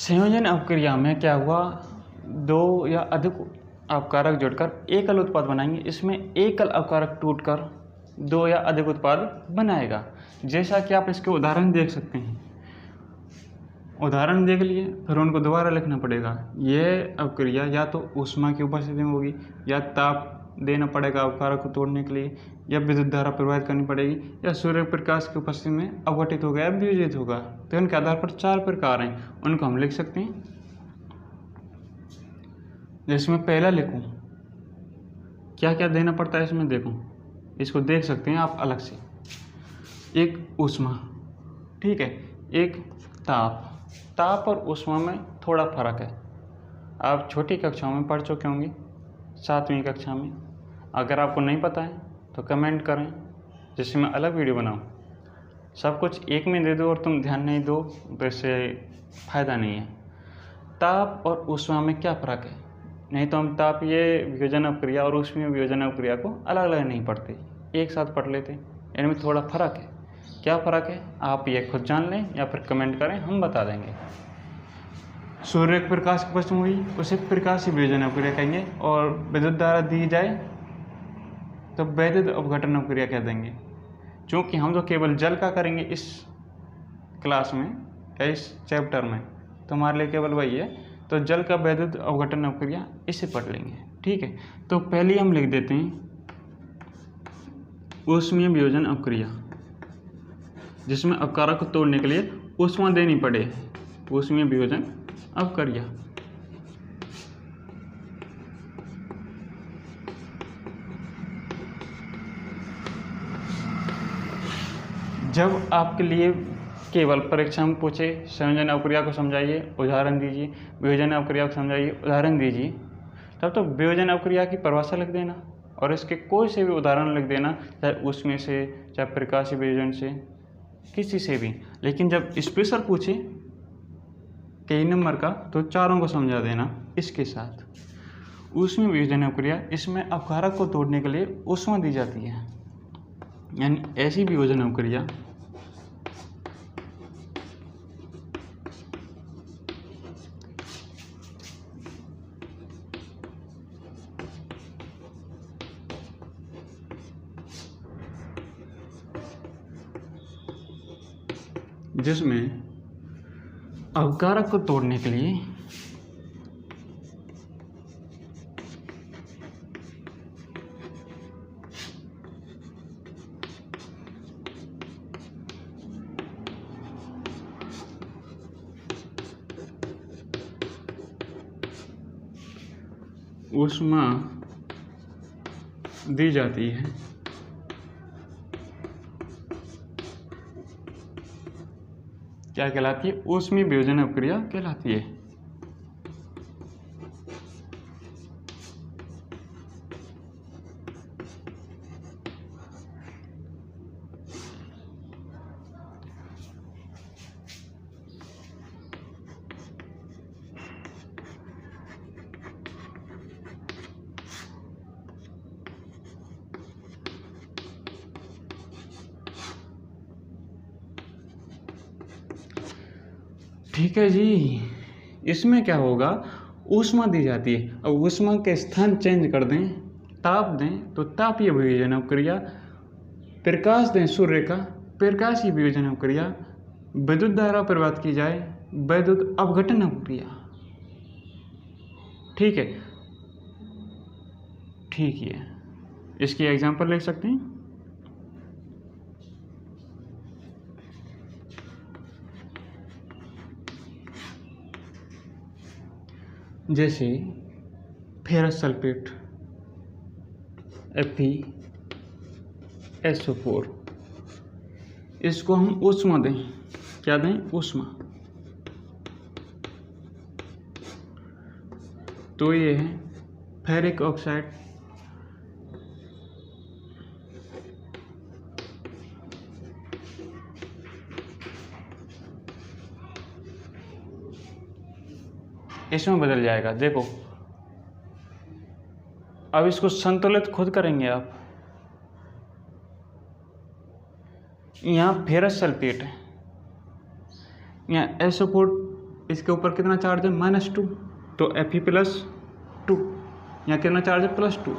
संयोजन अपक्रिया में क्या हुआ, दो या अधिक अपकारक जुड़कर एकल उत्पाद बनाएंगे। इसमें एकल अपकारक टूटकर दो या अधिक उत्पाद बनाएगा, जैसा कि आप इसके उदाहरण देख सकते हैं। उदाहरण देख लिए, फिर उनको दोबारा लिखना पड़ेगा। यह अपक्रिया या तो ऊष्मा की उपस्थिति में होगी, या ताप देना पड़ेगा अवकारक को तोड़ने के लिए, या विद्युत धारा प्रवाहित करनी पड़ेगी, या सूर्य प्रकाश की उपस्थिति में अवघटित होगा या वियोजित होगा। तो इनके आधार पर 4 प्रकार हैं, उनको हम लिख सकते हैं। जिसमें पहला लिखूं, क्या क्या देना पड़ता है इसमें, देखो इसको देख सकते हैं आप अलग से। एक ऊष्मा, ठीक है, एक ताप। ताप और ऊष्मा में थोड़ा फर्क है, आप छोटी कक्षाओं में पढ़ चुके होंगे, 7वीं कक्षा में। अगर आपको नहीं पता है तो कमेंट करें, जिससे मैं अलग वीडियो बनाऊं। सब कुछ एक में दे दो और तुम ध्यान नहीं दो तो इससे फ़ायदा नहीं है। ताप और ऊष्मा में क्या फ़र्क है, नहीं तो हम ताप ये वियोजन अपक्रिया और ऊष्मीय वियोजन अपक्रिया को अलग अलग नहीं पढ़ते, एक साथ पढ़ लेते। इनमें थोड़ा फ़र्क है। क्या फ़र्क है आप ये खुद जान लें या फिर कमेंट करें, हम बता देंगे। सूर्य के प्रकाश की उपस्थिति हुई उसे प्रकाशीय वियोजन अपक्रिया कहेंगे, और विद्युत धारा दी जाए तो वैद्युत अपघटन अपक्रिया कह देंगे। क्योंकि हम तो केवल जल का करेंगे इस क्लास में या इस चैप्टर में, तो हमारे लिए केवल वही है, तो जल का वैद्युत अपघटन अपक्रिया इसे पढ़ लेंगे, ठीक है। तो पहले हम लिख देते हैं ऊष्मीय वियोजन अपक्रिया, जिसमें अपकारक को तोड़ने के लिए ऊष्मा देनी पड़े, ऊष्मीय वियोजन अपक्रिया। जब आपके लिए केवल परीक्षा में पूछे संयोजन अपक्रिया को समझाइए, उदाहरण दीजिए, वियोजन अपक्रिया को समझाइए, उदाहरण दीजिए, तब तो वियोजन अपक्रिया की परिभाषा लिख देना और इसके कोई से भी उदाहरण लिख देना, चाहे उसमें से, चाहे प्रकाशीय वियोजन से, किसी से भी। लेकिन जब स्पेशल पूछे कई नंबर का तो चारों को समझा देना इसके साथ। ऊष्मीय वियोजन अपक्रिया, इसमें अपकारक को तोड़ने के लिए ऊष्मा दी जाती है, यानी ऐसी वियोजन अपक्रिया जिसमें अपकारक को तोड़ने के लिए ऊष्मा दी जाती है, क्या कहलाती है, ऊष्मीय वियोजन अपक्रिया कहलाती है। ठीक है जी, इसमें क्या होगा, ऊष्मा दी जाती है। अब ऊष्मा के स्थान चेंज कर दें, ताप दें तो तापीय वियोजन अपक्रिया, प्रकाश दें सूर्य का, प्रकाशीय वियोजन अपक्रिया, विद्युत धारा प्रवाहित की जाए, वैद्युत अपघटन अपक्रिया। ठीक है, ठीक है, इसकी एग्जांपल लिख सकते हैं। जैसे फेरस सल्फेट FeSO4, इसको हम ऊष्मा दें, क्या दें, ऊष्मा, तो ये है फेरिक ऑक्साइड, इसमें बदल जाएगा। देखो अब इसको संतुलित खुद करेंगे आप। यहाँ फेरस सल्फेट है, यहाँ SO4, इसके ऊपर कितना चार्ज है, -2, तो Fe+2, यहाँ कितना चार्ज है, +2।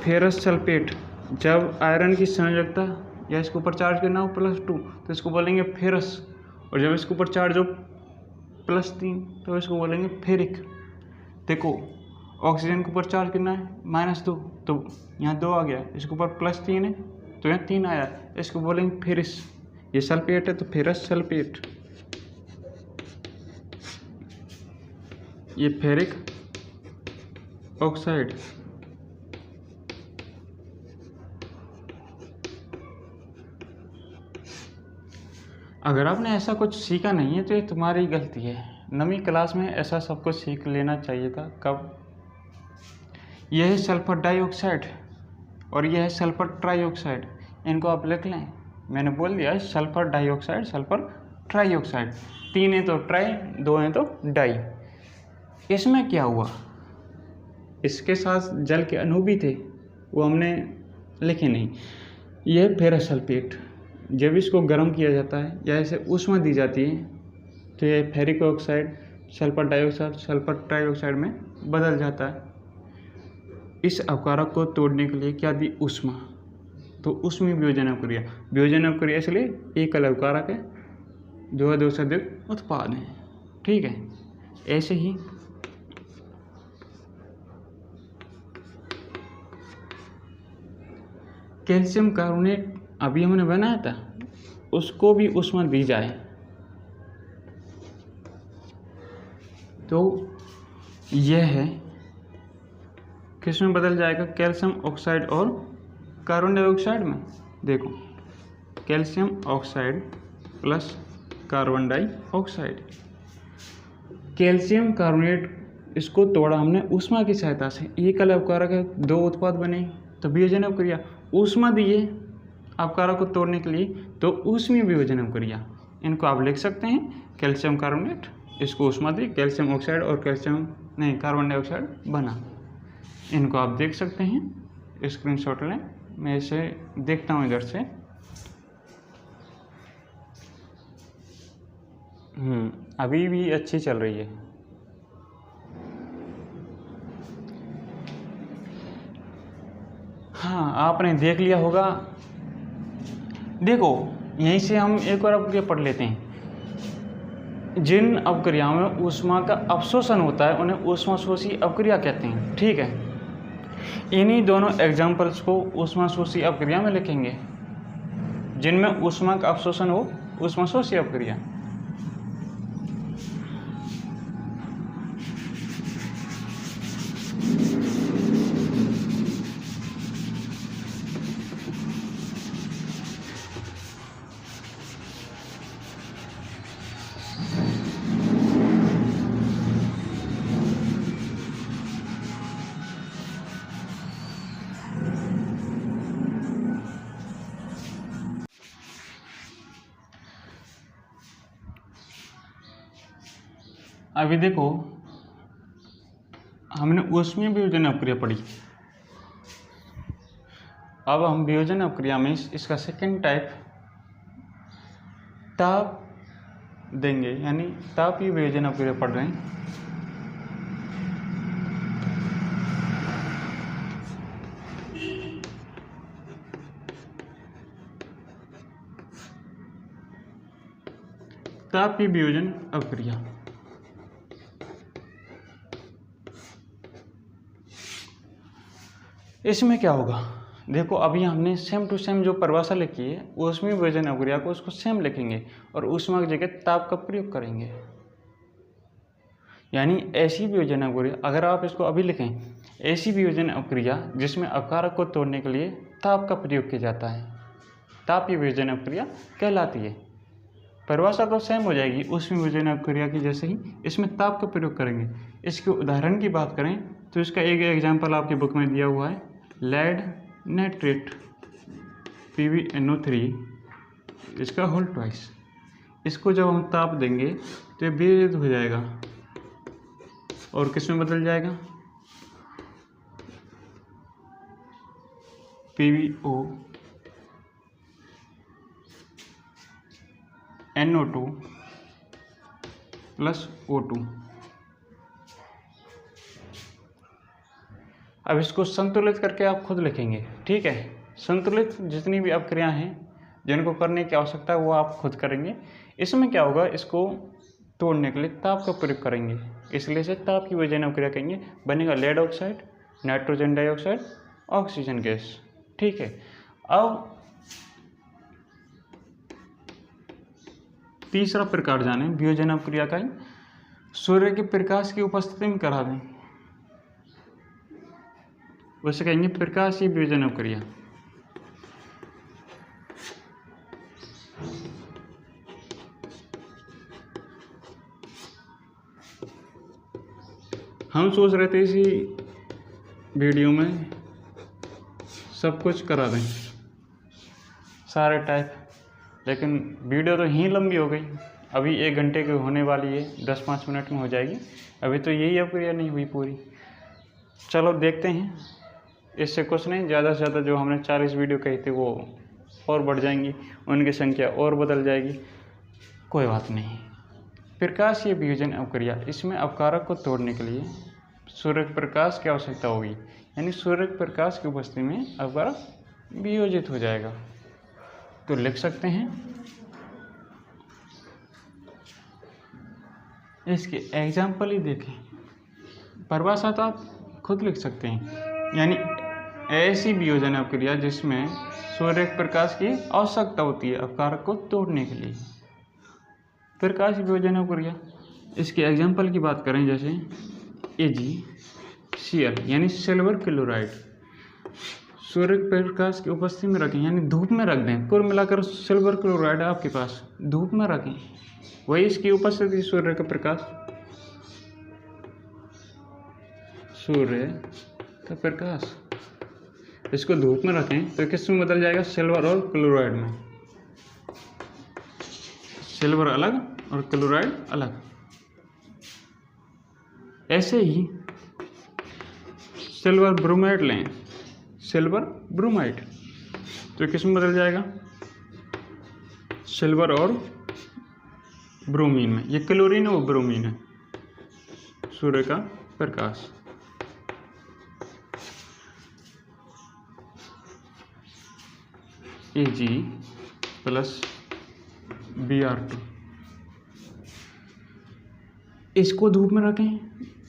फेरस सल्फेट, जब आयरन की संयोजकता या इसके ऊपर चार्ज करना हो +2 तो इसको बोलेंगे फेरस, और जब इसके ऊपर चार्ज हो +3 तो इसको बोलेंगे फेरिक। देखो ऑक्सीजन के ऊपर चार्ज कितना है -2, तो यहाँ 2 आ गया, इसके ऊपर +3 है तो यहाँ 3 आया, इसको बोलेंगे फेरिस। ये सल्फेट है तो फेरस सल्फेट, ये फेरिक ऑक्साइड। अगर आपने ऐसा कुछ सीखा नहीं है तो ये तुम्हारी गलती है। 9वीं क्लास में ऐसा सब कुछ सीख लेना चाहिए था। कब? यह है सल्फर डाइऑक्साइड और यह है सल्फर ट्राइऑक्साइड। इनको आप लिख लें, मैंने बोल दिया सल्फर डाइऑक्साइड, सल्फर ट्राइऑक्साइड। 3 है तो ट्राई, 2 है तो डाई। इसमें क्या हुआ, इसके साथ जल के अणु भी थे, वो हमने लिखे नहीं। यह फेरस सल्फेट, जब इसको गर्म किया जाता है या इसे ऊष्मा दी जाती है तो यह ferric oxide, sulphur dioxide, sulphur trioxide में बदल जाता है। इस अपकारक को तोड़ने के लिए क्या दी? ऊष्मा। तो ऊष्मीय वियोजन अपक्रिया, वियोजन अपक्रिया इसलिए एकल अपकारक है, दो से अधिक उत्पाद हैं। ठीक है, ऐसे ही कैल्शियम कार्बोनेट अभी हमने बनाया था, उसको भी ऊष्मा दी जाए तो यह है किस में बदल जाएगा? कैल्शियम ऑक्साइड और कार्बन डाइऑक्साइड में। देखो calcium oxide plus carbon dioxide, calcium carbonate इसको तोड़ा हमने ऊष्मा की सहायता से। एक अपकारक है, 2 उत्पाद बने तो वियोजन अपक्रिया। ऊष्मा दिए अपकारक को तोड़ने के लिए तो ऊष्मीय वियोजन अपक्रिया। इनको आप लिख सकते हैं कैल्शियम कार्बोनेट, इसको ऊष्मा दी, कैल्शियम ऑक्साइड और कार्बन डाइऑक्साइड बना। इनको आप देख सकते हैं, स्क्रीनशॉट लें। मैं इसे देखता हूँ इधर से। अभी भी अच्छी चल रही है। हाँ, आपने देख लिया होगा। देखो यहीं से हम एक और अपक्रिया पढ़ लेते हैं। जिन अपक्रियाओं में ऊष्मा का अवशोषण होता है उन्हें ऊष्माशोषी अपक्रिया कहते हैं। ठीक है, इन्हीं दोनों एग्जाम्पल्स को ऊष्माशोषी अपक्रिया में लिखेंगे। जिनमें ऊष्मा का अवशोषण हो, ऊष्माशोषी अपक्रिया। अभी देखो हमने ऊष्मीय वियोजन अपक्रिया पढ़ी। अब हम वियोजन अपक्रिया में इसका सेकंड टाइप ताप देंगे, यानी तापीय वियोजन अपक्रिया पढ़ रहे हैं। तापीय वियोजन अपक्रिया इसमें क्या होगा? देखो अभी हमने सेम टू सेम जो परिभाषा लिखी है ऊष्मीय वियोजन अपक्रिया को, उसको सेम लिखेंगे और ऊष्मा की जगह ताप का प्रयोग करेंगे। यानी ऐसी वियोजन अपक्रिया, अगर आप इसको अभी लिखें, ऐसी वियोजन अपक्रिया जिसमें अपकारक को तोड़ने के लिए ताप का प्रयोग किया जाता है, तापीय वियोजन अपक्रिया कहलाती है। परिभाषा तो सेम हो जाएगी ऊष्मीय वियोजन अपक्रिया की जैसे ही, इसमें ताप का प्रयोग करेंगे। इसके उदाहरण की बात करें तो इसका एक एग्जाम्पल आपकी बुक में दिया हुआ है, लेड नाइट्रेट PbNO3 इसका होल ट्वाइस। इसको जब हम ताप देंगे तो ये वियोजित हो जाएगा और किस में बदल जाएगा? PbONO2 plus O2। अब इसको संतुलित करके आप खुद लिखेंगे। ठीक है, संतुलित जितनी भी अपक्रिया हैं जिनको करने की आवश्यकता है वो आप खुद करेंगे। इसमें क्या होगा, इसको तोड़ने के लिए ताप का प्रयोग करेंगे, इसलिए से ताप की विजनन अवक्रिया कहेंगे। बनेगा lead oxide, nitrogen dioxide, oxygen gas. ठीक है, अब तीसरा प्रकार जाने वियोजन अवक्रिया का ही। सूर्य के प्रकाश की उपस्थिति में करा दें, उसे कहेंगे प्रकाशीय वियोजन अवक्रिया। हम सोच रहे थे इसी वीडियो में सब कुछ करा दें, सारे टाइप, लेकिन वीडियो तो ही लंबी हो गई। अभी 1 घंटे की होने वाली है, 10-5 मिनट में हो जाएगी। अभी तो यही अवक्रिया नहीं हुई पूरी। चलो देखते हैं, इससे कुछ नहीं, ज़्यादा से ज़्यादा जो हमने 40 वीडियो कही थी वो और बढ़ जाएंगी, उनकी संख्या और बदल जाएगी, कोई बात नहीं। प्रकाशीय वियोजन अवक्रिया, इसमें अपकारक को तोड़ने के लिए सूर्य प्रकाश की आवश्यकता होगी, यानी सूर्य प्रकाश की उपस्थिति में अपकारक वियोजित हो जाएगा। तो लिख सकते हैं, इसके एग्जाम्पल ही देखें, परिभाषा तो आप खुद लिख सकते हैं, यानी ऐसी वियोजन अवक्रिया जिसमें सूर्य प्रकाश की आवश्यकता होती है अपकारक को तोड़ने के लिए, प्रकाश वियोजन अवक्रिया। इसके एग्जाम्पल की बात करें, जैसे AgCl यानी सिल्वर क्लोराइड, सूर्य प्रकाश की उपस्थिति में रखें, यानी धूप में रख दें। कुल मिलाकर सिल्वर क्लोराइड है आपके पास, धूप में रखें, वही इसकी उपस्थिति सूर्य का प्रकाश, सूर्य का प्रकाश, इसको धूप में रखें तो किस में बदल जाएगा, सिल्वर और क्लोराइड में। सिल्वर अलग और क्लोराइड अलग। ऐसे ही सिल्वर ब्रोमाइड लें, सिल्वर ब्रोमाइड, तो किस में बदल जाएगा, सिल्वर और ब्रोमीन में। ये क्लोरीन और ब्रोमीन है, सूर्य का प्रकाश। Ag+Br2, इसको धूप में रखें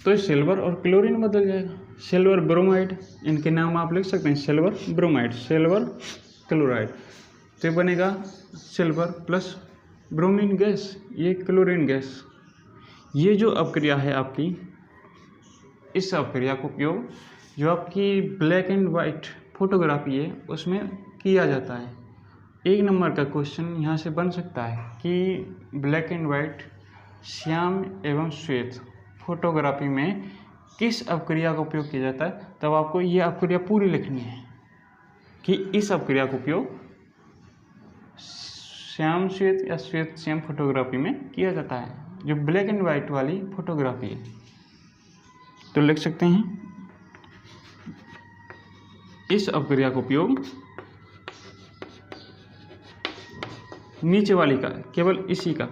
तो सिल्वर और क्लोरीन बदल जाएगा। सिल्वर ब्रोमाइड, इनके नाम आप लिख सकते हैं, सिल्वर ब्रोमाइड, सिल्वर क्लोराइड, तो ये बनेगा सिल्वर प्लस ब्रोमीन गैस, ये क्लोरीन गैस। ये जो अवक्रिया है आपकी, इस अवक्रिया का उपयोग जो आपकी ब्लैक एंड वाइट फोटोग्राफी है उसमें किया जाता है। 1 नंबर का क्वेश्चन यहाँ से बन सकता है कि ब्लैक एंड वाइट श्याम एवं श्वेत फोटोग्राफी में किस अवक्रिया का उपयोग किया जाता है, तब आपको ये अवक्रिया पूरी लिखनी है कि इस अवक्रिया का उपयोग श्याम श्वेत या श्वेत श्याम फोटोग्राफी में किया जाता है, जो ब्लैक एंड वाइट वाली फोटोग्राफी है। तो लिख सकते हैं, इस अवक्रिया का उपयोग नीचे वाली का, केवल इसी का,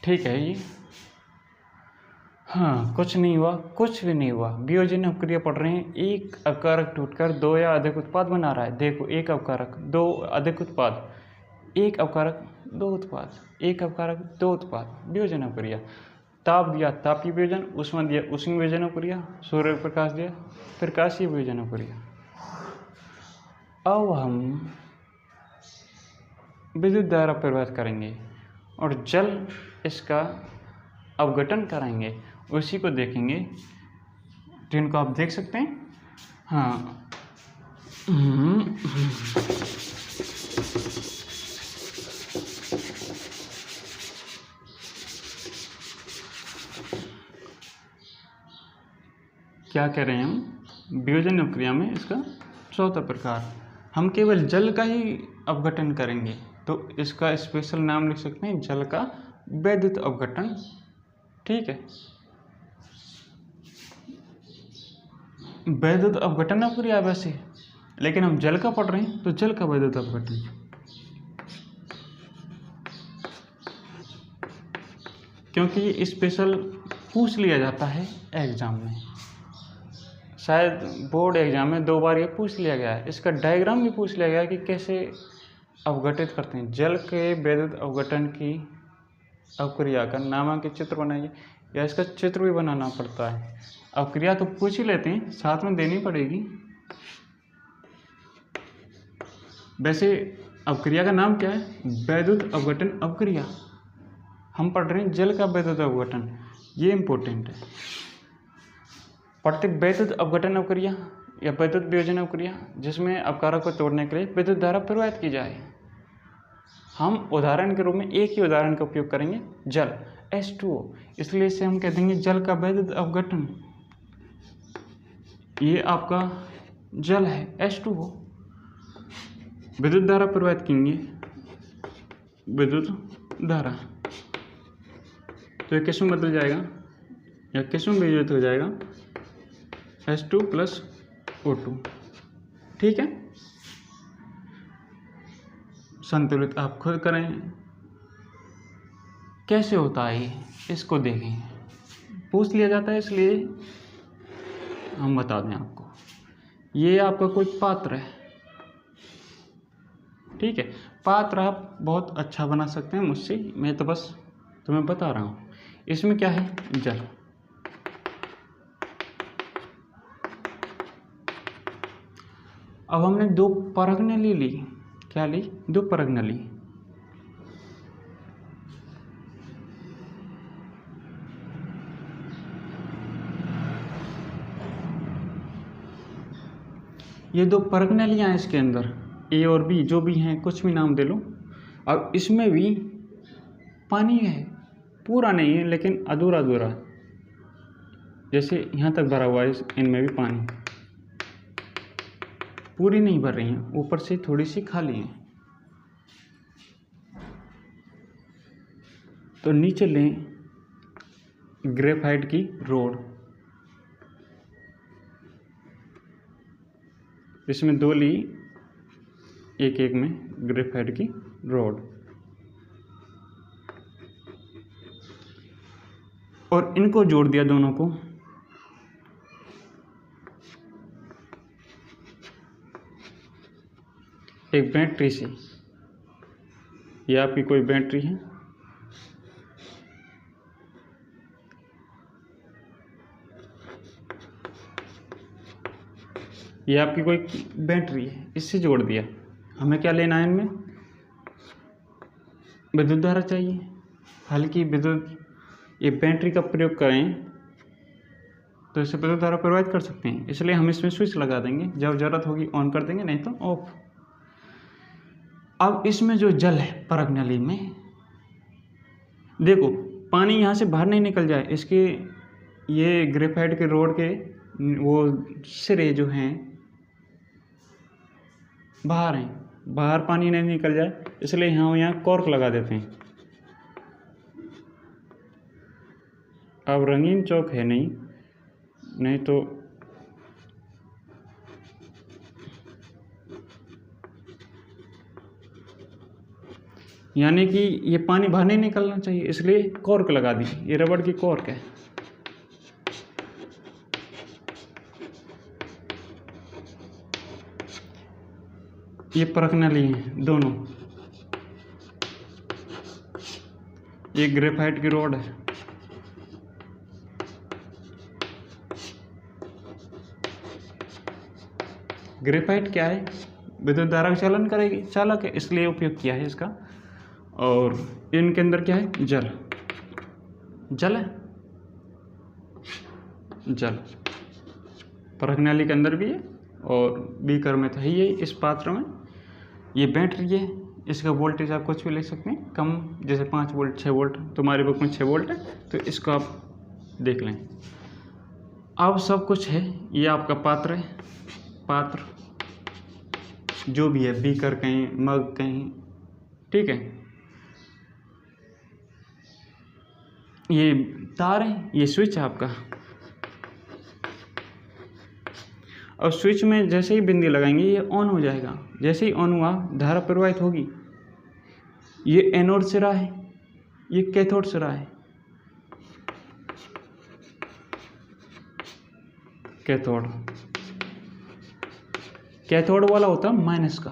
ठीक है। ये हाँ, कुछ नहीं हुआ, कुछ भी नहीं हुआ। वियोजन अवक्रिया पढ़ रहे हैं, एक अपकारक टूटकर 2 या अधिक उत्पाद बना रहा है। देखो, एक अपकारक 2 अधिक उत्पाद, एक अपकारक 2 उत्पाद, एक अपकारक 2 उत्पाद, वियोजन अवक्रिया। ताप दिया तापीय वियोजन, ऊष्मा दिया ऊष्मीय वियोजन अवक्रिया, सूर्य प्रकाश दिया प्रकाशीय वियोजन अवक्रिया। अब हम विद्युत धारा प्रवाहित करेंगे और जल इसका अवघटन कराएंगे, उसी को देखेंगे, जिनको आप देख सकते हैं। हाँ, क्या कह रहे हैं हम, वियोजन अवक्रिया में इसका चौथा प्रकार, हम केवल जल का ही अपघटन करेंगे, तो इसका स्पेशल नाम लिख सकते हैं जल का वैद्युत अपघटन। ठीक है, वैद्युत अपघटन अपक्रिया वैसे, लेकिन हम जल का पढ़ रहे हैं तो जल का वैद्युत अपघटन। क्योंकि ये स्पेशल पूछ लिया जाता है एग्जाम में, शायद बोर्ड एग्जाम में 2 बार ये पूछ लिया गया है। इसका डायग्राम भी पूछ लिया गया है कि कैसे अपघटित करते हैं। जल के वैद्युत अपघटन की अपक्रिया का नामांकित चित्र बनाइए, या इसका चित्र भी बनाना पड़ता है। अपक्रिया तो पूछ ही लेते हैं, साथ में देनी पड़ेगी। वैसे अपक्रिया का नाम क्या है? वैद्युत अपघटन अपक्रिया। हम पढ़ रहे हैं जल का वैद्युत अपघटन, ये इम्पोर्टेंट है। पढ़ते वैद्युत अपघटन अपक्रिया या वैद्युत वियोजन अपक्रिया, जिसमें अपकारक को तोड़ने के लिए विद्युत धारा प्रवाहित की जाए। हम उदाहरण के रूप में एक ही उदाहरण का उपयोग करेंगे, जल H2O, इसलिए इसे हम कह देंगे जल का वैद्युत अपघटन। ये आपका जल है H2O, विद्युत धारा प्रवाहित करेंगे, विद्युत धारा, तो ये किस में बदल जाएगा या किस में वियोजित हो जाएगा? H2 + O2। ठीक है, संतुलित आप खुद करें। कैसे होता है ये, इसको देखें, पूछ लिया जाता है इसलिए हम बता दें आपको। ये आपका कोई पात्र है, ठीक है, पात्र आप बहुत अच्छा बना सकते हैं मुझसे, मैं तो बस तुम्हें बता रहा हूँ। इसमें क्या है? जल। अब हमने 2 परगनली ली। क्या ली? 2 परगनली। ये 2 परगनलियाँ हैं इसके अंदर, ए और बी, जो भी हैं, कुछ भी नाम दे लो। और इसमें भी पानी है, पूरा नहीं है लेकिन अधूरा अधूरा, जैसे यहाँ तक भरा हुआ है, इनमें भी पानी, पूरी नहीं भर रही हैं, ऊपर से थोड़ी सी खाली है। तो नीचे लें ग्रेफाइट की रोड, इसमें 2 ली, एक एक में ग्रेफाइट की रोड, और इनको जोड़ दिया दोनों को। एक बैटरी से, ये आपकी कोई बैटरी है, ये आपकी कोई बैटरी है, इससे जोड़ दिया। हमें क्या लेना है? इनमें विद्युत धारा चाहिए, हल्की विद्युत। ये बैटरी का प्रयोग करें तो इससे विद्युत धारा प्रवाहित कर सकते हैं, इसलिए हम इसमें स्विच लगा देंगे, जब ज़रूरत होगी ऑन कर देंगे, नहीं तो ऑफ। अब इसमें जो जल है परगनली में, देखो पानी यहाँ से बाहर नहीं निकल जाए, इसके ये ग्रेफाइट के रोड के वो सिरे जो हैं बाहर हैं, बाहर पानी नहीं निकल जाए, इसलिए हम यहाँ कॉर्क लगा देते हैं। अब रंगीन चौक है नहीं तो यानी कि ये पानी बाहर नहीं निकलना चाहिए, इसलिए कॉर्क लगा दी। ये रबड़ की कॉर्क है। ये परगनली हैं दोनों, ये ग्रेफाइट की रोड है, ग्रेफाइट क्या है? विद्युत धारा का चालन करेगी, चालक है, इसलिए उपयोग किया है इसका। और इनके अंदर क्या है? जल, जल है, जल परगनली के अंदर भी है और बीकर में तो है ही, इस पात्र में। ये बैटरी है, इसका वोल्टेज आप कुछ भी ले सकते हैं, कम, जैसे 5 वोल्ट 6 वोल्ट, तुम्हारे बुक में 6 वोल्ट है, तो इसको आप देख लें। अब सब कुछ है, ये आपका पात्र है, पात्र जो भी है, बीकर कहीं, मग कहीं, ठीक है। ये तार है, ये स्विच है आपका। और स्विच में जैसे ही बिंदी लगाएंगे ये ऑन हो जाएगा। जैसे ही ऑन हुआ धारा प्रवाहित होगी। ये एनोड सिरा है, ये कैथोड सिरा है। कैथोड वाला होता है माइनस का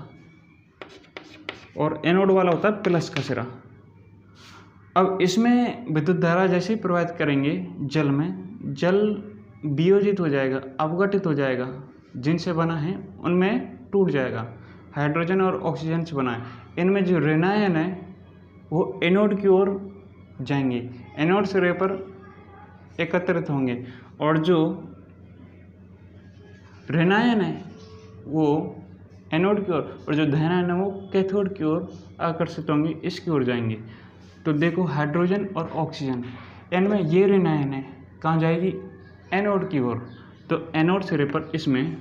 और एनोड वाला होता है प्लस का सिरा। अब इसमें विद्युत धारा जैसे ही प्रवाहित करेंगे जल में, जल वियोजित हो जाएगा, अपघटित हो जाएगा, जिनसे बना है उनमें टूट जाएगा। हाइड्रोजन और ऑक्सीजन से बना है। इनमें जो ऋणायन है वो एनोड की ओर जाएंगे, एनोड सिरे पर एकत्रित होंगे, और जो ऋणायन है वो एनोड की ओर, और जो धनायन है वो कैथोड की ओर आकर्षित होंगे, इसकी ओर जाएंगे। तो देखो हाइड्रोजन और ऑक्सीजन, इनमें ये ऋणायन है, कहाँ जाएगी? एनोड की ओर। तो एनोड सिरे पर इसमें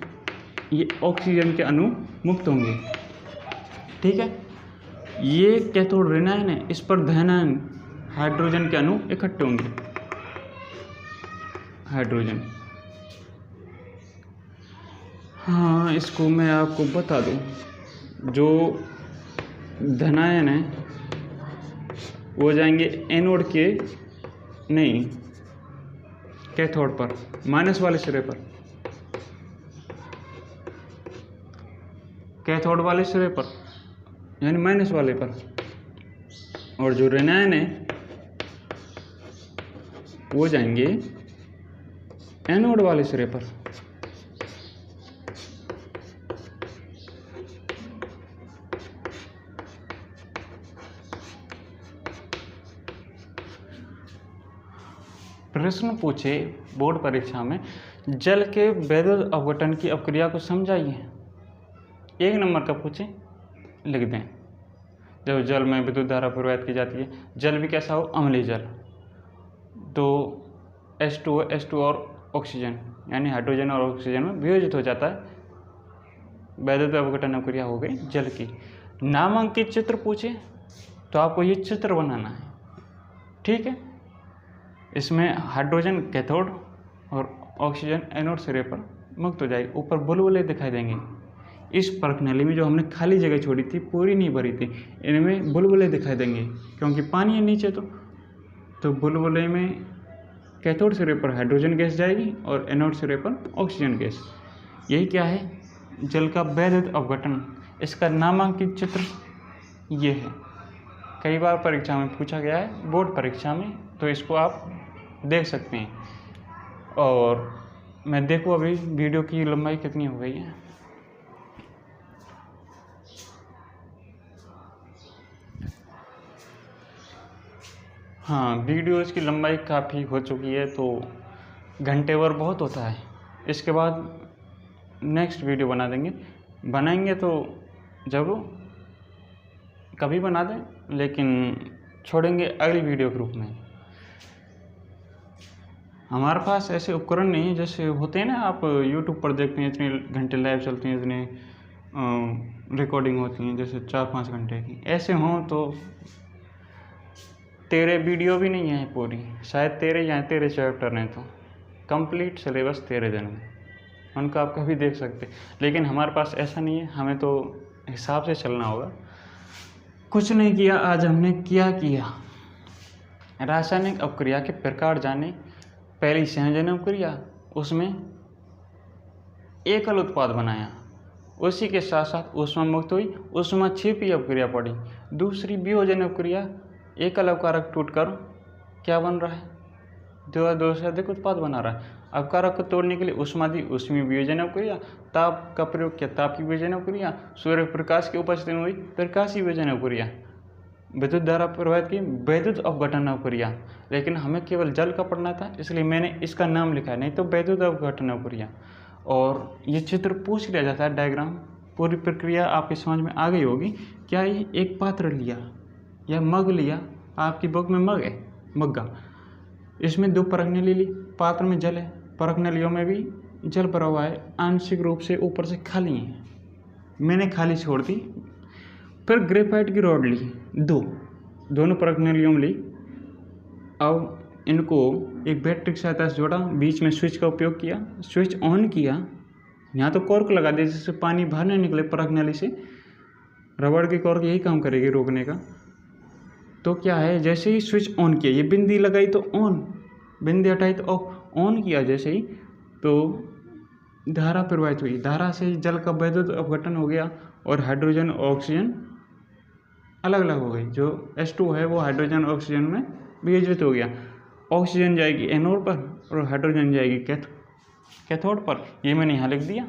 ये ऑक्सीजन के अणु मुक्त होंगे, ठीक है। ये कैथोड ऋणायन है, इस पर धनायन हाइड्रोजन के अणु इकट्ठे होंगे। हाइड्रोजन, हाँ इसको मैं आपको बता दूं, जो धनायन है वो जाएंगे एनोड के, नहीं कैथोड पर, माइनस वाले सिरे पर, कैथोड वाले सिरे पर यानी माइनस वाले पर। और जो ऋणायन है वो जाएंगे एनोड वाले सिरे पर। प्रश्न पूछे बोर्ड परीक्षा में, जल के विद्युत अपघटन की अपक्रिया को समझाइए। 1 नंबर का पूछे, लिख दें। जब जल में विद्युत धारा प्रवाहित की जाती है, जल भी कैसा हो? अम्लीय जल। तो H2O और ऑक्सीजन यानी हाइड्रोजन और ऑक्सीजन में वियोजित हो जाता है, विद्युत अपघटन अपक्रिया हो गई जल की। नामांकित चित्र पूछे तो आपको ये चित्र बनाना है, ठीक है। इसमें हाइड्रोजन कैथोड और ऑक्सीजन एनोड सिरे पर मुक्त हो जाएगी। ऊपर बुलबुले दिखाई देंगे। इस परख नली में जो हमने खाली जगह छोड़ी थी, पूरी नहीं भरी थी, इनमें बुलबुले दिखाई देंगे क्योंकि पानी है नीचे। तो बुलबुले में कैथोड सिरे पर हाइड्रोजन गैस जाएगी और एनोड सिरे पर ऑक्सीजन गैस। यही क्या है? जल का विद्युत अपघटन। इसका नामांकित चित्र ये है। कई बार परीक्षा में पूछा गया है, बोर्ड परीक्षा में, तो इसको आप देख सकते हैं। और मैं देखूँ अभी वीडियो की लंबाई कितनी हो गई है। हाँ, वीडियोज़ की लंबाई काफ़ी हो चुकी है, तो घंटे भर बहुत होता है। इसके बाद नेक्स्ट वीडियो बना देंगे, बनाएंगे तो ज़रूर कभी बना दें, लेकिन छोड़ेंगे अगली वीडियो के रूप में। हमारे पास ऐसे उपकरण नहीं है जैसे होते हैं ना, आप YouTube पर देखते हैं इतने घंटे लाइव चलती हैं, इतने रिकॉर्डिंग होती हैं जैसे 4-5 घंटे की। ऐसे हों तो तेरे वीडियो भी नहीं है पूरी, शायद तेरे या तेरे चैप्टर हैं, तो कंप्लीट सिलेबस 13 दिन में, उनका आप कभी देख सकते। लेकिन हमारे पास ऐसा नहीं है, हमें तो हिसाब से चलना होगा। कुछ नहीं किया आज हमने, क्या किया? रासायनिक अपक्रिया के प्रकार जाने। पहली संयोजन अपक्रिया, उसमें एकल उत्पाद बनाया, उसी के साथ साथ ऊष्मा मुक्त हुई, ऊष्मा छिपी अपक्रिया पड़ी। दूसरी वियोजन अपक्रिया, एकल अपकारक टूटकर क्या बन रहा है? दो से अधिक उत्पाद बना रहा है। अपकारक को तोड़ने के लिए ऊष्मा दी, ऊष्मीय वियोजन अपक्रिया। ताप का प्रयोग किया, तापीय वियोजन अपक्रिया। सूर्य प्रकाश की उपस्थिति में हुई प्रकाशीय वियोजन अपक्रिया। विद्युत धारा प्रवाहित की विद्युत अपघटन अपक्रिया। लेकिन हमें केवल जल का पढ़ना था, इसलिए मैंने इसका नाम लिखा है, नहीं तो विद्युत अपघटन अपक्रिया। और ये चित्र पूछ लिया जाता है, डायग्राम। पूरी प्रक्रिया आपकी समझ में आ गई होगी। क्या ये एक पात्र लिया या मग लिया, आपकी बुक में मग है, मग्गा, इसमें 2 परख नली ली, पात्र में जल है, परख नलियों में भी जल भरा हुआ है, आंशिक रूप से ऊपर से खाली है, मैंने खाली छोड़ दी। फिर ग्रेफाइट की रॉड ली, दोनों परखनलियों ली। अब इनको एक बैटरी की सहायता से जोड़ा, बीच में स्विच का उपयोग किया, स्विच ऑन किया। यहाँ तो कॉर्क लगा दिया जिससे पानी बाहर नहीं निकले परखनली से। रबड़ की कॉर्क यही काम करेगी रोकने का। तो क्या है, जैसे ही स्विच ऑन किया, ये बिंदी लगाई तो ऑन, बिंदी हटाई तो ऑफ। ऑन किया जैसे ही तो धारा प्रवाहित हुई, धारा से जल का वैद्युत अपघटन हो गया और हाइड्रोजन और ऑक्सीजन अलग अलग हो गई। जो H2 है वो हाइड्रोजन ऑक्सीजन में विभाजित हो गया। ऑक्सीजन जाएगी एनोड पर और हाइड्रोजन जाएगी कैथोड पर। ये मैंने यहाँ लिख दिया।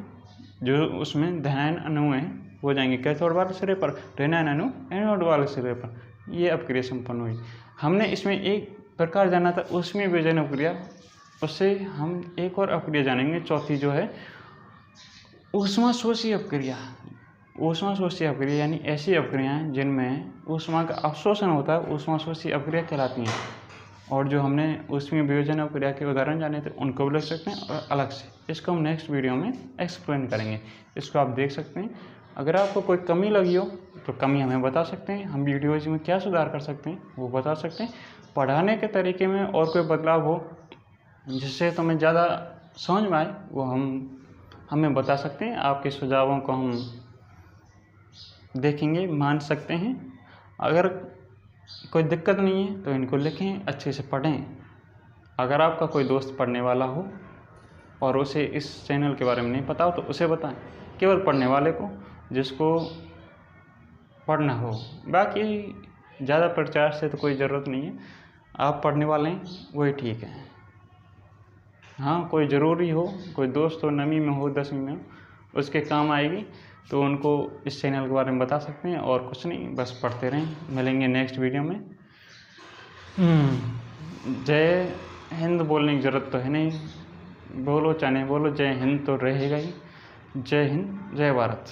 जो उसमें धनायन अणु हैं वो जाएंगे कैथोड वाले सिरे पर, ऋणायन अणु एनोड वाले सिरे पर। ये अपक्रिया संपन्न हुई। हमने इसमें एक प्रकार जाना था उसमें विभजन अपक्रिया, उससे हम एक और अपक्रिया जानेंगे, चौथी जो है ऊष्माशोषी अपक्रिया। ऊष्माशोषी अपक्रिया यानी ऐसी अपक्रियाएं जिनमें ऊष्मा का अवशोषण होता है, ऊष्माशोषी अपक्रिया कहलाती हैं। और जो हमने ऊष्मीय विभजन अपक्रिया के उदाहरण जाने थे उनको भी लिख सकते हैं और अलग से। इसको हम नेक्स्ट वीडियो में एक्सप्लेन करेंगे। इसको आप देख सकते हैं। अगर आपको कोई कमी लगी हो तो कमी हमें बता सकते हैं, हम वीडियोज में क्या सुधार कर सकते हैं वो बता सकते हैं। पढ़ाने के तरीके में और कोई बदलाव हो जिससे तुम्हें ज़्यादा समझ में आए वो हमें बता सकते हैं। आपके सुझावों को हम देखेंगे, मान सकते हैं। अगर कोई दिक्कत नहीं है तो इनको लिखें, अच्छे से पढ़ें। अगर आपका कोई दोस्त पढ़ने वाला हो और उसे इस चैनल के बारे में नहीं पता हो तो उसे बताएं, केवल पढ़ने वाले को, जिसको पढ़ना हो। बाकी ज़्यादा प्रचार से तो कोई ज़रूरत नहीं है, आप पढ़ने वाले हैं वही ठीक है। हाँ, कोई ज़रूरी हो, कोई दोस्त हो, नवीं में हो, 10वीं में हो, उसके काम आएगी तो उनको इस चैनल के बारे में बता सकते हैं। और कुछ नहीं, बस पढ़ते रहें। मिलेंगे नेक्स्ट वीडियो में। जय हिंद बोलने की ज़रूरत तो है नहीं, बोलो चाहे नहीं बोलो, जय हिंद तो रहेगा ही। जय हिंद, जय भारत।